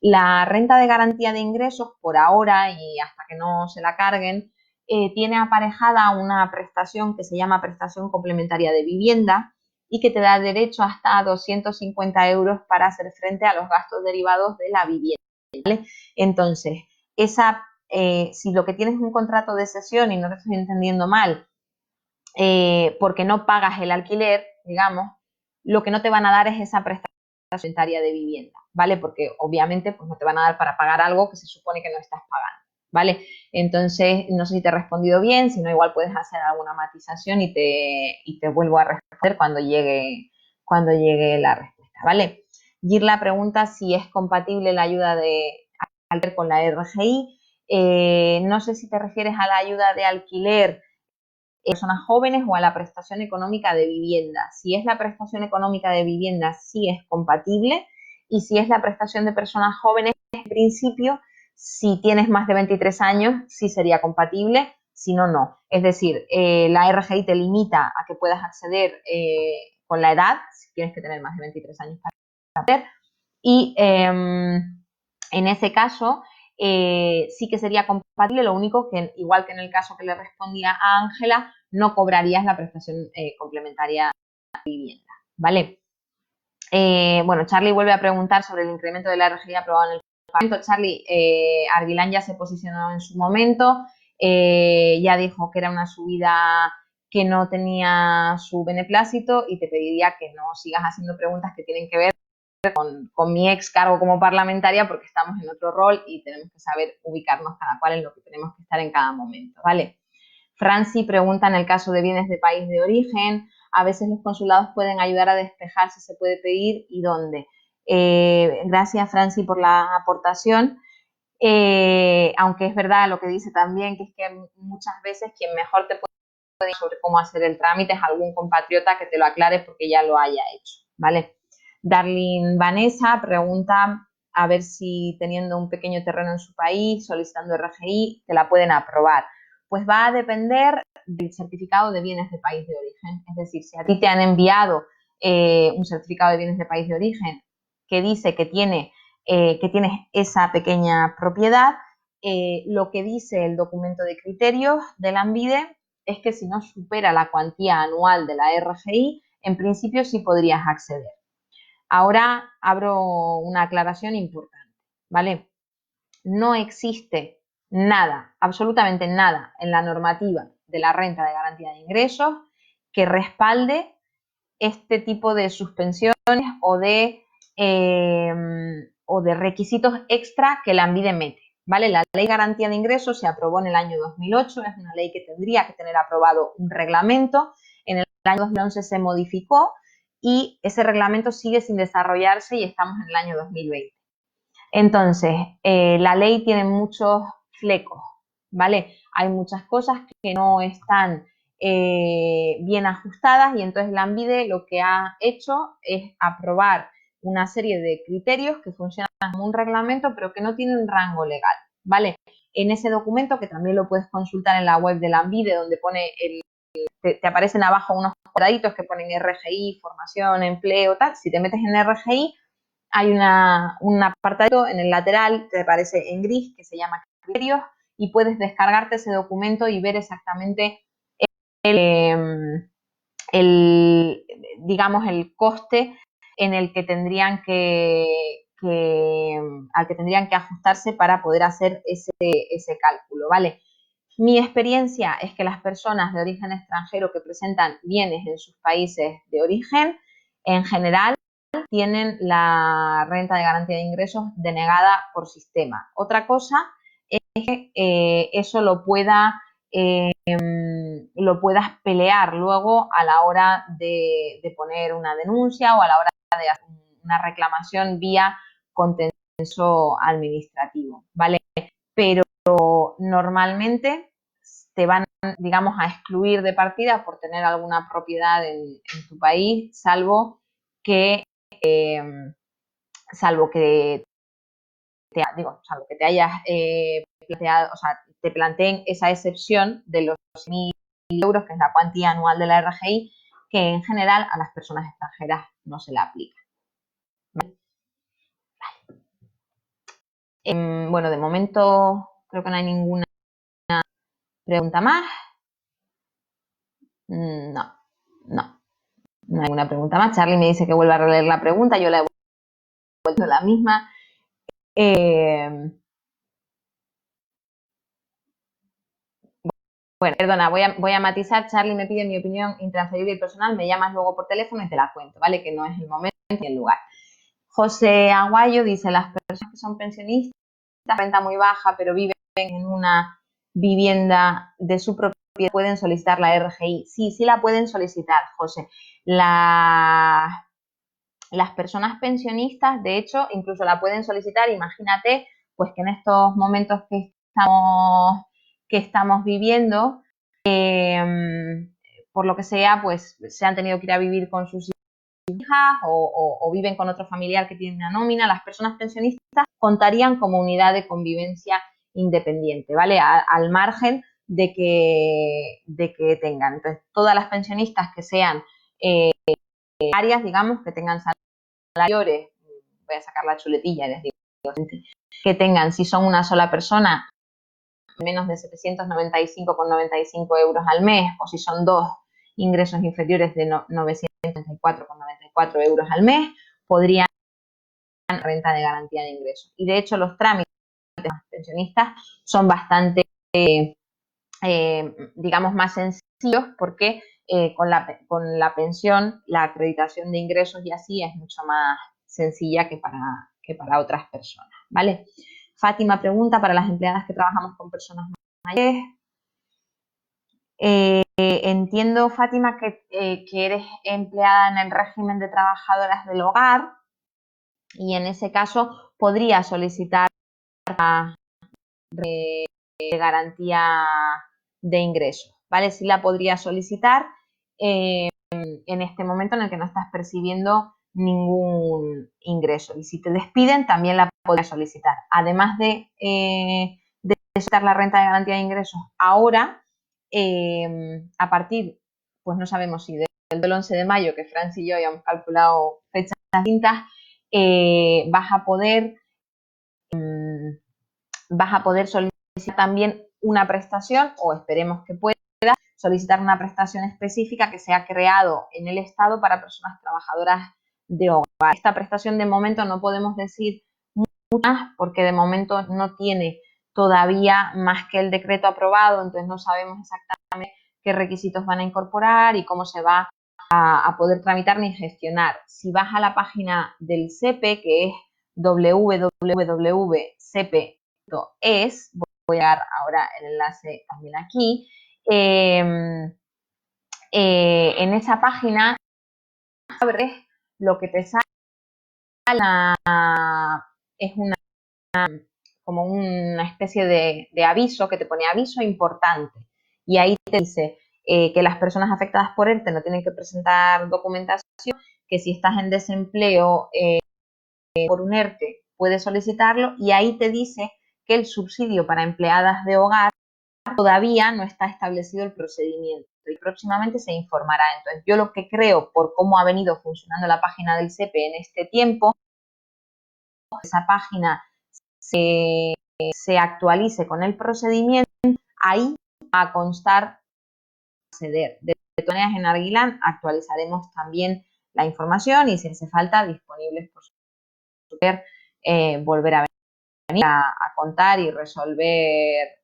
La renta de garantía de ingresos, por ahora y hasta que no se la carguen, tiene aparejada una prestación que se llama prestación complementaria de vivienda y que te da derecho hasta 250 euros para hacer frente a los gastos derivados de la vivienda, ¿vale? Entonces, si lo que tienes es un contrato de cesión y no te estoy entendiendo mal, porque no pagas el alquiler, digamos, lo que no te van a dar es esa prestación complementaria de vivienda, ¿vale? Porque obviamente pues no te van a dar para pagar algo que se supone que no estás pagando, ¿vale? Entonces, no sé si te he respondido bien, si no igual puedes hacer alguna matización y te vuelvo a responder cuando llegue la respuesta, ¿vale? Girla pregunta si es compatible la ayuda de alquiler con la RGI. No sé si te refieres a la ayuda de alquiler personas jóvenes o a la prestación económica de vivienda. Si es la prestación económica de vivienda, sí es compatible, y si es la prestación de personas jóvenes, en principio, si tienes más de 23 años, sí sería compatible, si no, no. Es decir, la RGI te limita a que puedas acceder con la edad, si tienes que tener más de 23 años para acceder, y en ese caso sí que sería compatible, lo único que, igual que en el caso que le respondía a Ángela, no cobrarías la prestación complementaria de vivienda, ¿vale? Bueno, Charlie vuelve a preguntar sobre el incremento de la RGI aprobado en el Parlamento. Charlie, Arguilán ya se posicionó en su momento, ya dijo que era una subida que no tenía su beneplácito y te pediría que no sigas haciendo preguntas que tienen que ver con mi ex cargo como parlamentaria, porque estamos en otro rol y tenemos que saber ubicarnos cada cual en lo que tenemos que estar en cada momento, ¿vale? Franci pregunta en el caso de bienes de país de origen, a veces los consulados pueden ayudar a despejar si se puede pedir y dónde. Gracias, Franci, por la aportación. Aunque es verdad lo que dice también, que es que muchas veces quien mejor te puede decir sobre cómo hacer el trámite es algún compatriota que te lo aclare porque ya lo haya hecho, ¿vale? Darlene Vanessa pregunta a ver si teniendo un pequeño terreno en su país, solicitando RGI, te la pueden aprobar. Pues va a depender del certificado de bienes de país de origen. Es decir, si a ti te han enviado un certificado de bienes de país de origen que dice que tienes esa pequeña propiedad, lo que dice el documento de criterios del ANVIDE es que si no supera la cuantía anual de la RGI, en principio sí podrías acceder. Ahora abro una aclaración importante, ¿vale? No existe nada, absolutamente nada en la normativa de la renta de garantía de ingresos que respalde este tipo de suspensiones o de requisitos extra que la ANVIDE mete, ¿vale? La ley de garantía de ingresos se aprobó en el año 2008, es una ley que tendría que tener aprobado un reglamento, en el año 2011 se modificó y ese reglamento sigue sin desarrollarse y estamos en el año 2020. Entonces, la ley tiene muchos flecos, ¿vale? Hay muchas cosas que no están bien ajustadas y entonces la ANVIDE lo que ha hecho es aprobar una serie de criterios que funcionan como un reglamento pero que no tienen rango legal, ¿vale? En ese documento, que también lo puedes consultar en la web de la ANVIDE, donde pone te aparecen abajo unos cuadraditos que ponen RGI, formación, empleo, tal. Si te metes en RGI, hay un apartado en el lateral, te aparece en gris, que se llama criterios, y puedes descargarte ese documento y ver exactamente digamos, el coste en el que al que tendrían que ajustarse para poder hacer ese cálculo, ¿vale? Mi experiencia es que las personas de origen extranjero que presentan bienes en sus países de origen, en general, tienen la renta de garantía de ingresos denegada por sistema. Otra cosa es que eso lo pueda lo puedas pelear luego a la hora de poner una denuncia o a la hora de hacer una reclamación vía contencioso administrativo, ¿vale? Pero normalmente te van, digamos, a excluir de partida por tener alguna propiedad en tu país, salvo que te hayas planteado, o sea, te planteen esa excepción de los 1.000 euros, que es la cuantía anual de la RGI, que en general a las personas extranjeras no se la aplica. ¿Vale? Bueno, de momento creo que no hay ninguna pregunta más. No hay ninguna pregunta más. Charlie me dice que vuelva a releer la pregunta, yo la he vuelto la misma. Bueno, perdona, voy a matizar. Charlie me pide mi opinión intransferible y personal, me llamas luego por teléfono y te la cuento, ¿vale? Que no es el momento ni el lugar. José Aguayo dice, las personas que son pensionistas, renta muy baja, pero viven en una vivienda de su propiedad, ¿pueden solicitar la RGI? Sí la pueden solicitar, José. Las personas pensionistas, de hecho, incluso la pueden solicitar. Imagínate, pues que en estos momentos que estamos viviendo, por lo que sea, pues se han tenido que ir a vivir con sus hijas o viven con otro familiar que tiene una nómina. Las personas pensionistas contarían como unidad de convivencia independiente, ¿vale? Al margen de que tengan. Entonces, todas las pensionistas que sean áreas, digamos, que tengan salarios, voy a sacar la chuletilla, les digo, que tengan, si son una sola persona, menos de 795,95 euros al mes, o si son dos, ingresos inferiores de 994,94 euros al mes, podrían renta de garantía de ingresos. Y de hecho los trámites de los pensionistas son bastante, digamos, más sencillos, porque con la pensión la acreditación de ingresos y así es mucho más sencilla que para otras personas, ¿vale? Fátima pregunta, para las empleadas que trabajamos con personas mayores. Entiendo, Fátima, que eres empleada en el régimen de trabajadoras del hogar y en ese caso podría solicitar de garantía de ingresos, ¿vale? Sí la podría solicitar en este momento en el que no estás percibiendo ningún ingreso. Y si te despiden, también la podrías solicitar. Además de solicitar la renta de garantía de ingresos ahora, a partir, pues no sabemos si del 11 de mayo, que Franci y yo habíamos calculado fechas distintas, vas a poder solicitar también una prestación, o esperemos que pueda solicitar una prestación específica que se ha creado en el Estado para personas trabajadoras de hogar. Esta prestación de momento no podemos decir muchas porque de momento no tiene todavía más que el decreto aprobado, entonces no sabemos exactamente qué requisitos van a incorporar y cómo se va a poder tramitar ni gestionar. Si vas a la página del SEPE, que es www.sepe.es, voy a dar ahora el enlace también aquí, en esa página abres lo que te sale, es como una especie de aviso que te pone aviso importante, y ahí te dice que las personas afectadas por ERTE no tienen que presentar documentación, que si estás en desempleo por un ERTE puedes solicitarlo, y ahí te dice que el subsidio para empleadas de hogar todavía no está establecido el procedimiento y próximamente se informará. Entonces, yo lo que creo, por cómo ha venido funcionando la página del SEPE en este tiempo, esa página se actualice con el procedimiento, ahí va a constar acceder. De todas maneras, en Arguilán actualizaremos también la información y si hace falta, disponibles por poder volver a venir a contar y resolver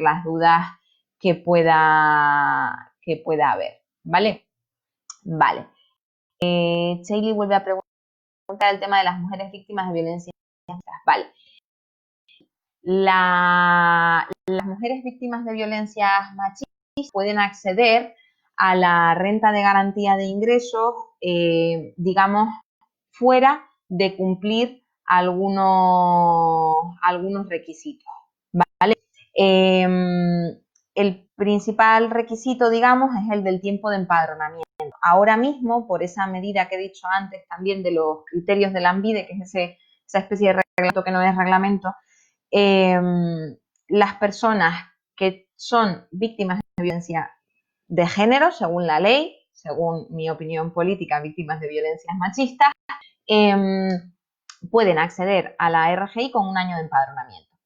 las dudas que pueda haber, ¿vale? Vale. Shaylee vuelve a preguntar el tema de las mujeres víctimas de violencia. Vale. Las mujeres víctimas de violencias machistas pueden acceder a la renta de garantía de ingresos, digamos, fuera de cumplir algunos requisitos, ¿vale? El principal requisito, digamos, es el del tiempo de empadronamiento. Ahora mismo, por esa medida que he dicho antes también de los criterios de la ANVIDE, que es esa especie de reglamento que no es reglamento, las personas que son víctimas de violencia de género, según la ley, según mi opinión política, víctimas de violencias machistas, pueden acceder a la RGI con un año de empadronamiento.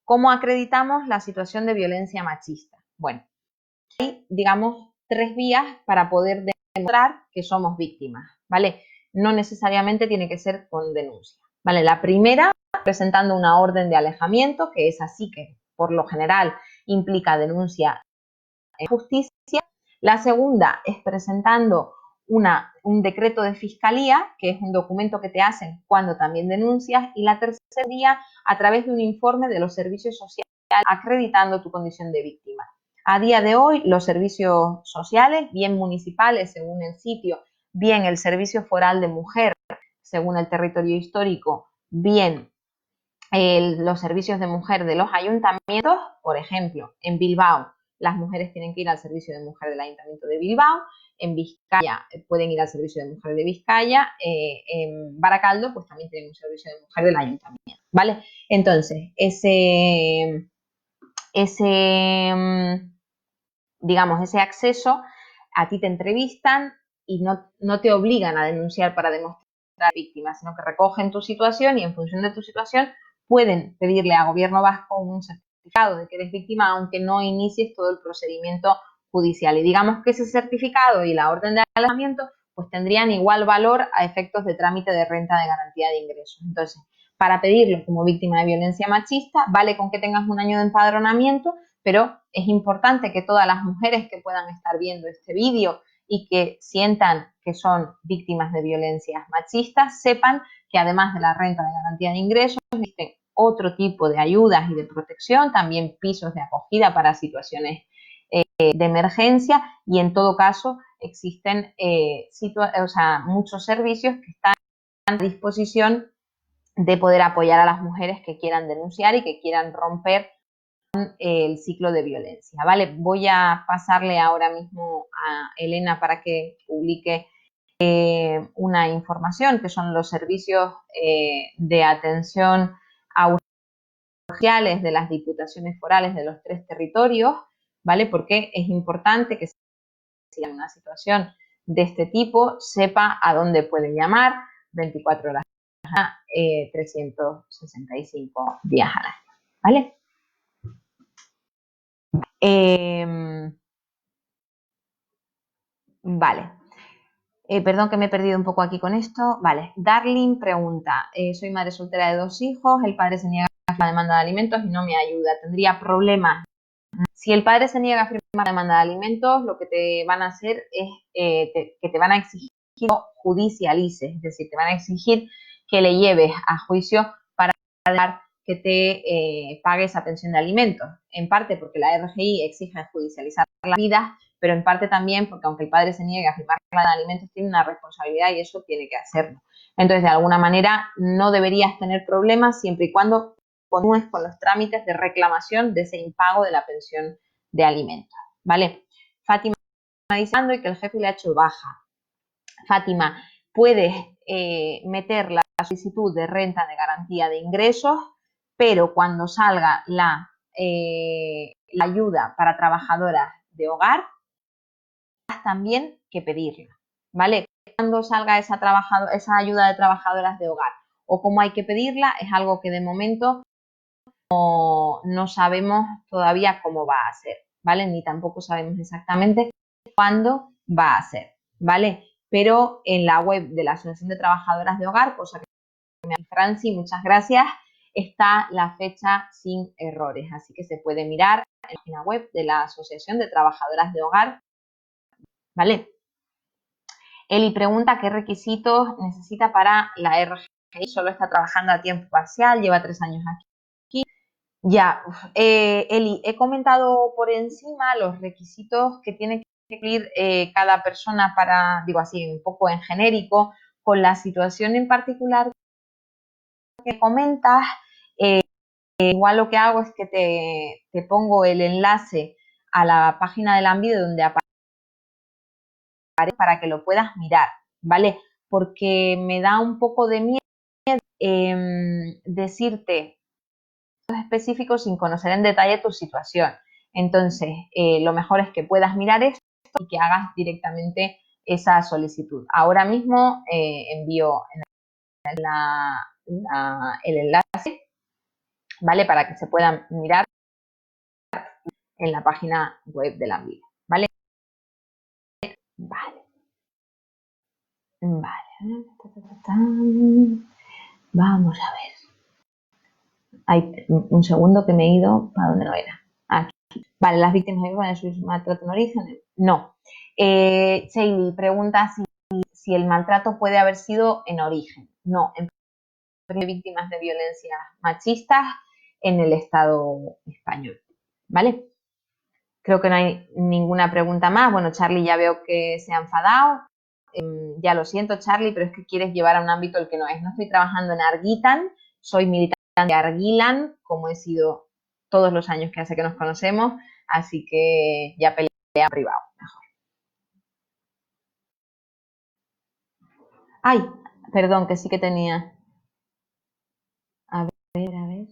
¿Cómo acreditamos la situación de violencia machista? Bueno, hay, digamos, 3 vías para poder demostrar que somos víctimas, ¿vale? No necesariamente tiene que ser con denuncia, ¿vale? La primera, presentando una orden de alejamiento, que es así que, por lo general, implica denuncia en justicia. La segunda es presentando un decreto de fiscalía, que es un documento que te hacen cuando también denuncias. Y la tercera sería a través de un informe de los servicios sociales acreditando tu condición de víctima. A día de hoy, los servicios sociales, bien municipales, según el sitio, bien el Servicio Foral de Mujer, según el territorio histórico, bien los servicios de mujer de los ayuntamientos, por ejemplo, en Bilbao, las mujeres tienen que ir al servicio de mujer del Ayuntamiento de Bilbao, en Vizcaya pueden ir al servicio de mujer de Vizcaya, en Baracaldo pues también tienen un servicio de mujer del Ayuntamiento, ¿vale? Entonces, digamos, ese acceso, a ti te entrevistan y no te obligan a denunciar para demostrar víctima, sino que recogen tu situación y en función de tu situación pueden pedirle a Gobierno Vasco un certificado de que eres víctima, aunque no inicies todo el procedimiento judicial. Y digamos que ese certificado y la orden de alejamiento pues tendrían igual valor a efectos de trámite de renta de garantía de ingresos. Entonces, para pedirlo como víctima de violencia machista, vale con que tengas un año de empadronamiento, pero es importante que todas las mujeres que puedan estar viendo este vídeo y que sientan que son víctimas de violencias machistas, sepan que además de la renta de garantía de ingresos, existen otro tipo de ayudas y de protección, también pisos de acogida para situaciones de emergencia y en todo caso existen muchos servicios que están a disposición de poder apoyar a las mujeres que quieran denunciar y que quieran romper el ciclo de violencia, ¿vale? Voy a pasarle ahora mismo a Elena para que publique una información que son los servicios de atención a urgenciales de las diputaciones forales de los 3 territorios, ¿vale? Porque es importante que si hay una situación de este tipo sepa a dónde puede llamar 24 horas a 365 días al año, ¿vale? Vale. Perdón que me he perdido un poco aquí con esto. Vale. Darling pregunta, soy madre soltera de 2 hijos, el padre se niega a firmar la demanda de alimentos y no me ayuda. ¿Tendría problemas? Si el padre se niega a firmar la demanda de alimentos, lo que te van a hacer es que te van a exigir que judicialices, es decir, te van a exigir que le lleves a juicio para que te pague esa pensión de alimentos. En parte porque la RGI exige judicializar las vidas, pero en parte también porque aunque el padre se niegue a firmar la de alimentos, tiene una responsabilidad y eso tiene que hacerlo. Entonces, de alguna manera, no deberías tener problemas siempre y cuando continúes con los trámites de reclamación de ese impago de la pensión de alimentos, ¿vale? Fátima diciendo y que el jefe le ha hecho baja. Fátima, puedes meter la solicitud de renta de garantía de ingresos, pero cuando salga la ayuda para trabajadoras de hogar, también que pedirla, ¿vale? Cuando salga esa ayuda de trabajadoras de hogar o cómo hay que pedirla es algo que de momento no sabemos todavía cómo va a ser, ¿vale? Ni tampoco sabemos exactamente cuándo va a ser, ¿vale? Pero en la web de la Asociación de Trabajadoras de Hogar, cosa que me ha Franci, muchas gracias, está la fecha sin errores, así que se puede mirar en la página web de la Asociación de Trabajadoras de Hogar, ¿vale? Eli pregunta qué requisitos necesita para la RGI, solo está trabajando a tiempo parcial, lleva 3 años aquí. Ya, Eli, he comentado por encima los requisitos que tiene que cumplir cada persona para, digo así, un poco en genérico, con la situación en particular que comentas. Igual lo que hago es que te pongo el enlace a la página de Lanbide donde aparece para que lo puedas mirar, ¿vale? Porque me da un poco de miedo decirte específicos sin conocer en detalle tu situación. Entonces, lo mejor es que puedas mirar esto y que hagas directamente esa solicitud. Ahora mismo envío el enlace, ¿vale? Para que se puedan mirar en la página web de Lanbide, ¿vale? Vale. Vale. Vamos a ver. Hay un segundo que me he ido para donde no era. Aquí. Vale, las víctimas de su maltrato en origen. No. Sheili pregunta si el maltrato puede haber sido en origen. No, en víctimas de violencias machistas en el Estado español. ¿Vale? Creo que no hay ninguna pregunta más. Bueno, Charlie ya veo que se ha enfadado. Ya lo siento, Charlie, pero es que quieres llevar a un ámbito el que no es. No estoy trabajando en Argitan, soy militante de Argilan, como he sido todos los años que hace que nos conocemos, así que ya pelea en privado, mejor. Ay, perdón, que sí que tenía. A ver, a ver.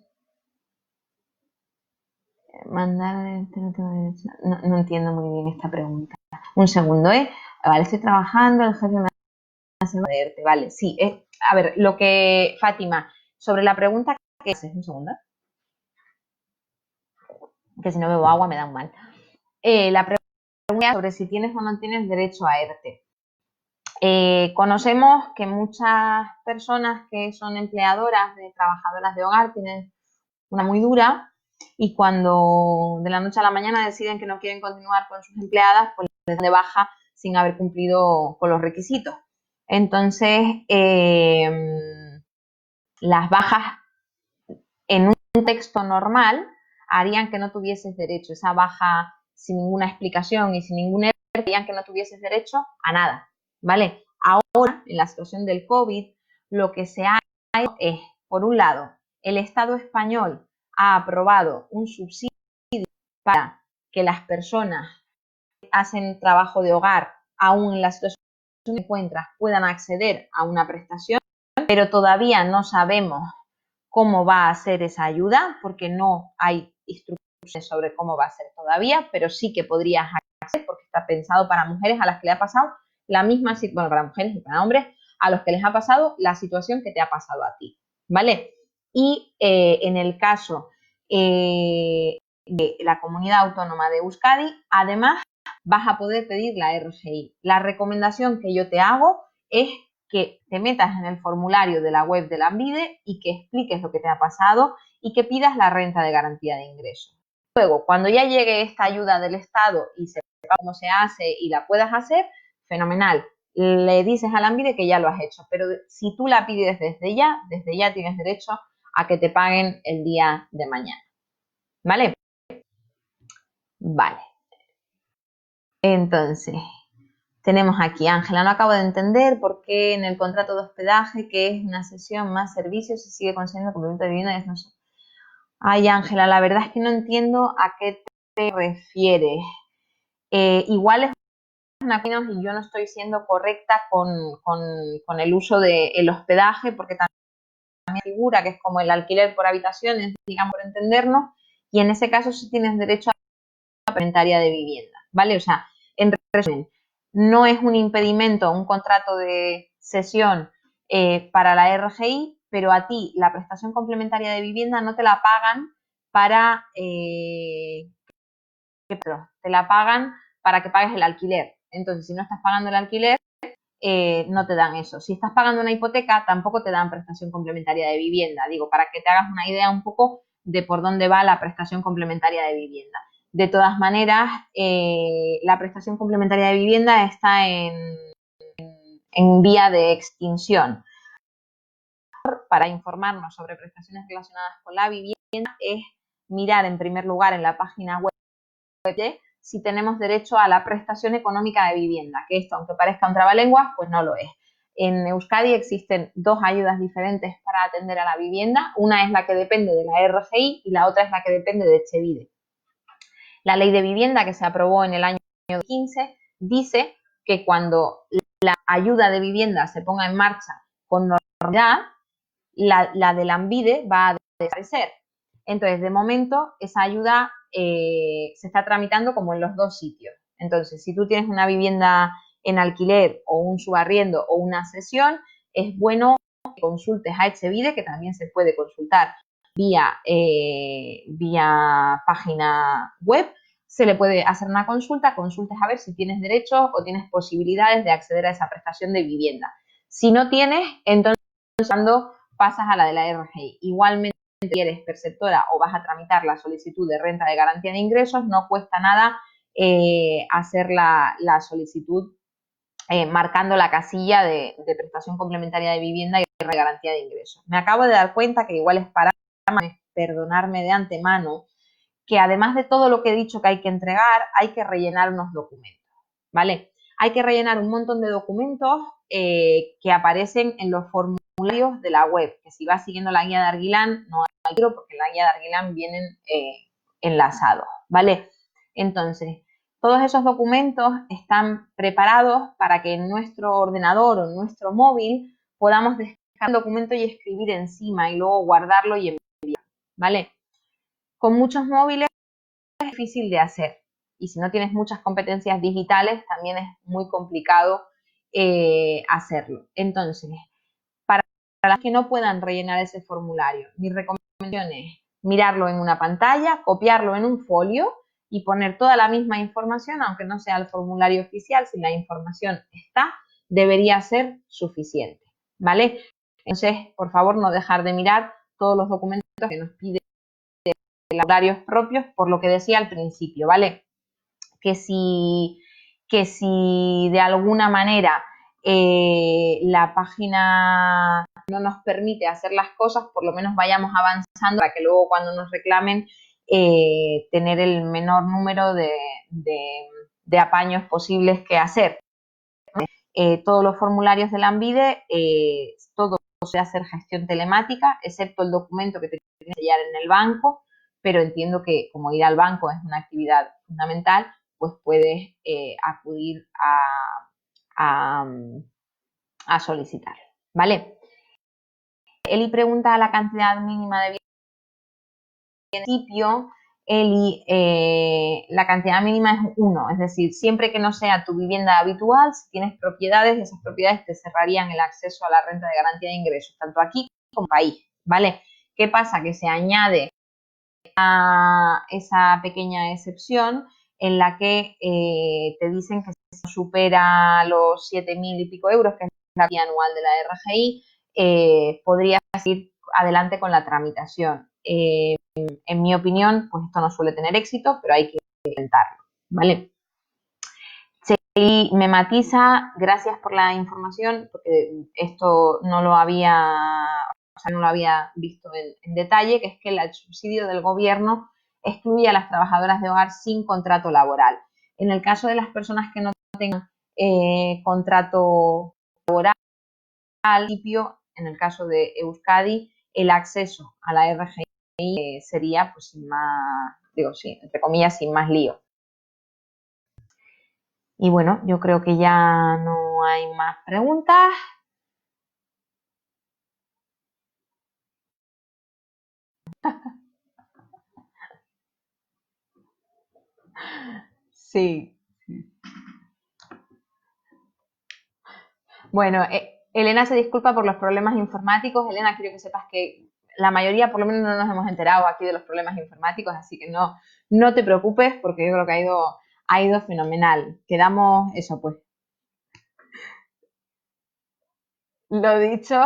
Mandar, no entiendo muy bien esta pregunta. Un segundo, ¿eh? Vale, estoy trabajando, el jefe me hace verte, vale, sí. A ver, lo que, Fátima, sobre la pregunta que haces, un segundo, que si no bebo agua me da un mal. La pregunta sobre si tienes o no tienes derecho a ERTE. Conocemos que muchas personas que son empleadoras de trabajadoras de hogar tienen una muy dura y cuando de la noche a la mañana deciden que no quieren continuar con sus empleadas, pues les dan de baja sin haber cumplido con los requisitos. Entonces, las bajas en un texto normal harían que no tuvieses derecho, esa baja sin ninguna explicación y sin ningún error, harían que no tuvieses derecho a nada, ¿vale? Ahora, en la situación del COVID, lo que se ha hecho es, por un lado, el Estado español ha aprobado un subsidio para que las personas que hacen trabajo de hogar, aún en la situación en que se encuentran, puedan acceder a una prestación, pero todavía no sabemos cómo va a ser esa ayuda, porque no hay instrucciones sobre cómo va a ser todavía, pero sí que podrías hacer, porque está pensado para mujeres a las que le ha pasado la misma situación, bueno, para mujeres y para hombres, a los que les ha pasado la situación que te ha pasado a ti, ¿vale? Y en el caso de la comunidad autónoma de Euskadi, además vas a poder pedir la RGI. La recomendación que yo te hago es que te metas en el formulario de la web de Lanbide y que expliques lo que te ha pasado y que pidas la renta de garantía de ingresos. Luego, cuando ya llegue esta ayuda del Estado y sepa cómo se hace y la puedas hacer, fenomenal. Le dices a Lanbide que ya lo has hecho, pero si tú la pides desde ya tienes derecho a que te paguen el día de mañana. ¿Vale? Vale. Entonces, tenemos aquí, Ángela, no acabo de entender por qué en el contrato de hospedaje, que es una sesión más servicios, se sigue concediendo complemento de vivienda. No sé. Ay, Ángela, la verdad es que no entiendo a qué te refieres. Igual es una opinión y yo no estoy siendo correcta con el uso del hospedaje, porque también figura que es como el alquiler por habitaciones, digamos, por entendernos, y en ese caso sí tienes derecho a la complementaria de vivienda, ¿vale? O sea, en resumen, no es un impedimento un contrato de cesión para la RGI, pero a ti la prestación complementaria de vivienda no te la pagan para te la pagan para que pagues el alquiler. Entonces, si no estás pagando el alquiler, no te dan eso. Si estás pagando una hipoteca, tampoco te dan prestación complementaria de vivienda. Digo, para que te hagas una idea un poco de por dónde va la prestación complementaria de vivienda. De todas maneras, la prestación complementaria de vivienda está en vía de extinción. Para informarnos sobre prestaciones relacionadas con la vivienda es mirar en primer lugar en la página web si tenemos derecho a la prestación económica de vivienda, que esto, aunque parezca un trabalenguas, pues no lo es. En Euskadi existen dos ayudas diferentes para atender a la vivienda. Una es la que depende de la RGI y la otra es la que depende de Etxebide. La ley de vivienda que se aprobó en el año 2015 dice que cuando la ayuda de vivienda se ponga en marcha con normalidad, la de Lanbide va a desaparecer. Entonces, de momento, esa ayuda se está tramitando como en los dos sitios. Entonces, si tú tienes una vivienda en alquiler o un subarriendo o una cesión, es bueno que consultes a Etxebide, que también se puede consultar vía página web. Se le puede hacer una consulta, consultes a ver si tienes derechos o tienes posibilidades de acceder a esa prestación de vivienda. Si no tienes, entonces cuando pasas a la de la RGI. Igualmente, si eres perceptora o vas a tramitar la solicitud de renta de garantía de ingresos, no cuesta nada hacer la solicitud marcando la casilla de prestación complementaria de vivienda y de garantía de ingresos. Me acabo de dar cuenta que igual es para perdonarme de antemano, que además de todo lo que he dicho que hay que entregar, hay que rellenar unos documentos, ¿vale? Hay que rellenar un montón de documentos que aparecen en los formularios de la web, que si vas siguiendo la guía de Arguilán, no hay que porque en la guía de Arguilán vienen enlazados, ¿vale? Entonces, todos esos documentos están preparados para que en nuestro ordenador o en nuestro móvil podamos descargar el documento y escribir encima y luego guardarlo y enviar, ¿vale? Con muchos móviles es difícil de hacer y si no tienes muchas competencias digitales también es muy complicado hacerlo. Entonces, para las que no puedan rellenar ese formulario, mi recomendación es mirarlo en una pantalla, copiarlo en un folio y poner toda la misma información, aunque no sea el formulario oficial, si la información está, debería ser suficiente, ¿vale? Entonces, por favor, no dejar de mirar todos los documentos que nos piden los horarios propios, por lo que decía al principio, ¿vale? Que si de alguna manera la página no nos permite hacer las cosas, por lo menos vayamos avanzando para que luego cuando nos reclamen tener el menor número de apaños posibles que hacer. Todos los formularios de Lanbide, todo se hacer gestión telemática, excepto el documento que te tienes que sellar en el banco, pero entiendo que como ir al banco es una actividad fundamental, pues puedes acudir a solicitarlo, ¿vale? Eli pregunta la cantidad mínima de principio. Eli, la cantidad mínima es 1, es decir, siempre que no sea tu vivienda habitual, si tienes propiedades, esas propiedades te cerrarían el acceso a la renta de garantía de ingresos, tanto aquí como en el país, ¿vale? ¿Qué pasa? Que se añade a esa pequeña excepción en la que te dicen que si supera los 7.000 y pico euros, que es la vía anual de la RGI, podrías ir adelante con la tramitación. En mi opinión, pues esto no suele tener éxito, pero hay que intentarlo, ¿vale? Me matiza, gracias por la información, porque esto no lo había visto en detalle, que es que el subsidio del gobierno excluye a las trabajadoras de hogar sin contrato laboral. En el caso de las personas que no tengan contrato laboral, al principio, en el caso de Euskadi, el acceso a la RGI sería, pues, sin más, digo, sí, entre comillas, sin más lío. Y bueno, yo creo que ya no hay más preguntas. Sí. Bueno, Elena se disculpa por los problemas informáticos. Elena, quiero que sepas que la mayoría, por lo menos, no nos hemos enterado aquí de los problemas informáticos, así que no te preocupes porque yo creo que ha ido fenomenal. Quedamos eso, pues. Lo dicho,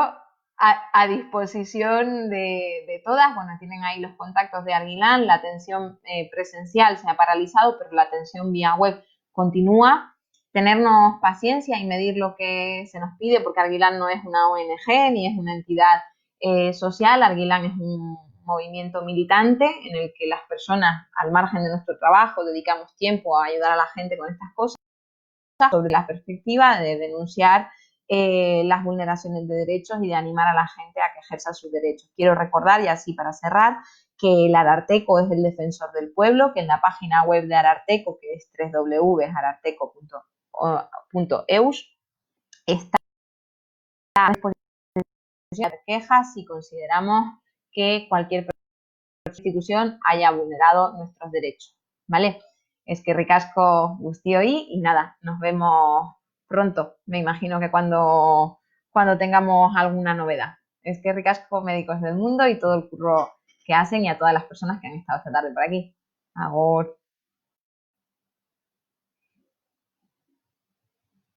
a disposición de todas. Bueno, tienen ahí los contactos de Arguilán. La atención presencial se ha paralizado, pero la atención vía web continúa. Tenernos paciencia y medir lo que se nos pide, porque Arguilán no es una ONG ni es una entidad social. Arguilán es movimiento militante en el que las personas, al margen de nuestro trabajo, dedicamos tiempo a ayudar a la gente con estas cosas, sobre la perspectiva de denunciar las vulneraciones de derechos y de animar a la gente a que ejerza sus derechos. Quiero recordar, y así para cerrar, que el Ararteko es el defensor del pueblo, que en la página web de Ararteko, que es www.ararteko.eus, está a disposición de quejas si consideramos que cualquier institución haya vulnerado nuestros derechos, ¿vale? Eskerrik asko guztioi y nada, nos vemos pronto, me imagino que cuando tengamos alguna novedad. Eskerrik asko, Médicos del Mundo, y todo el curro que hacen, y a todas las personas que han estado esta tarde por aquí. Agur.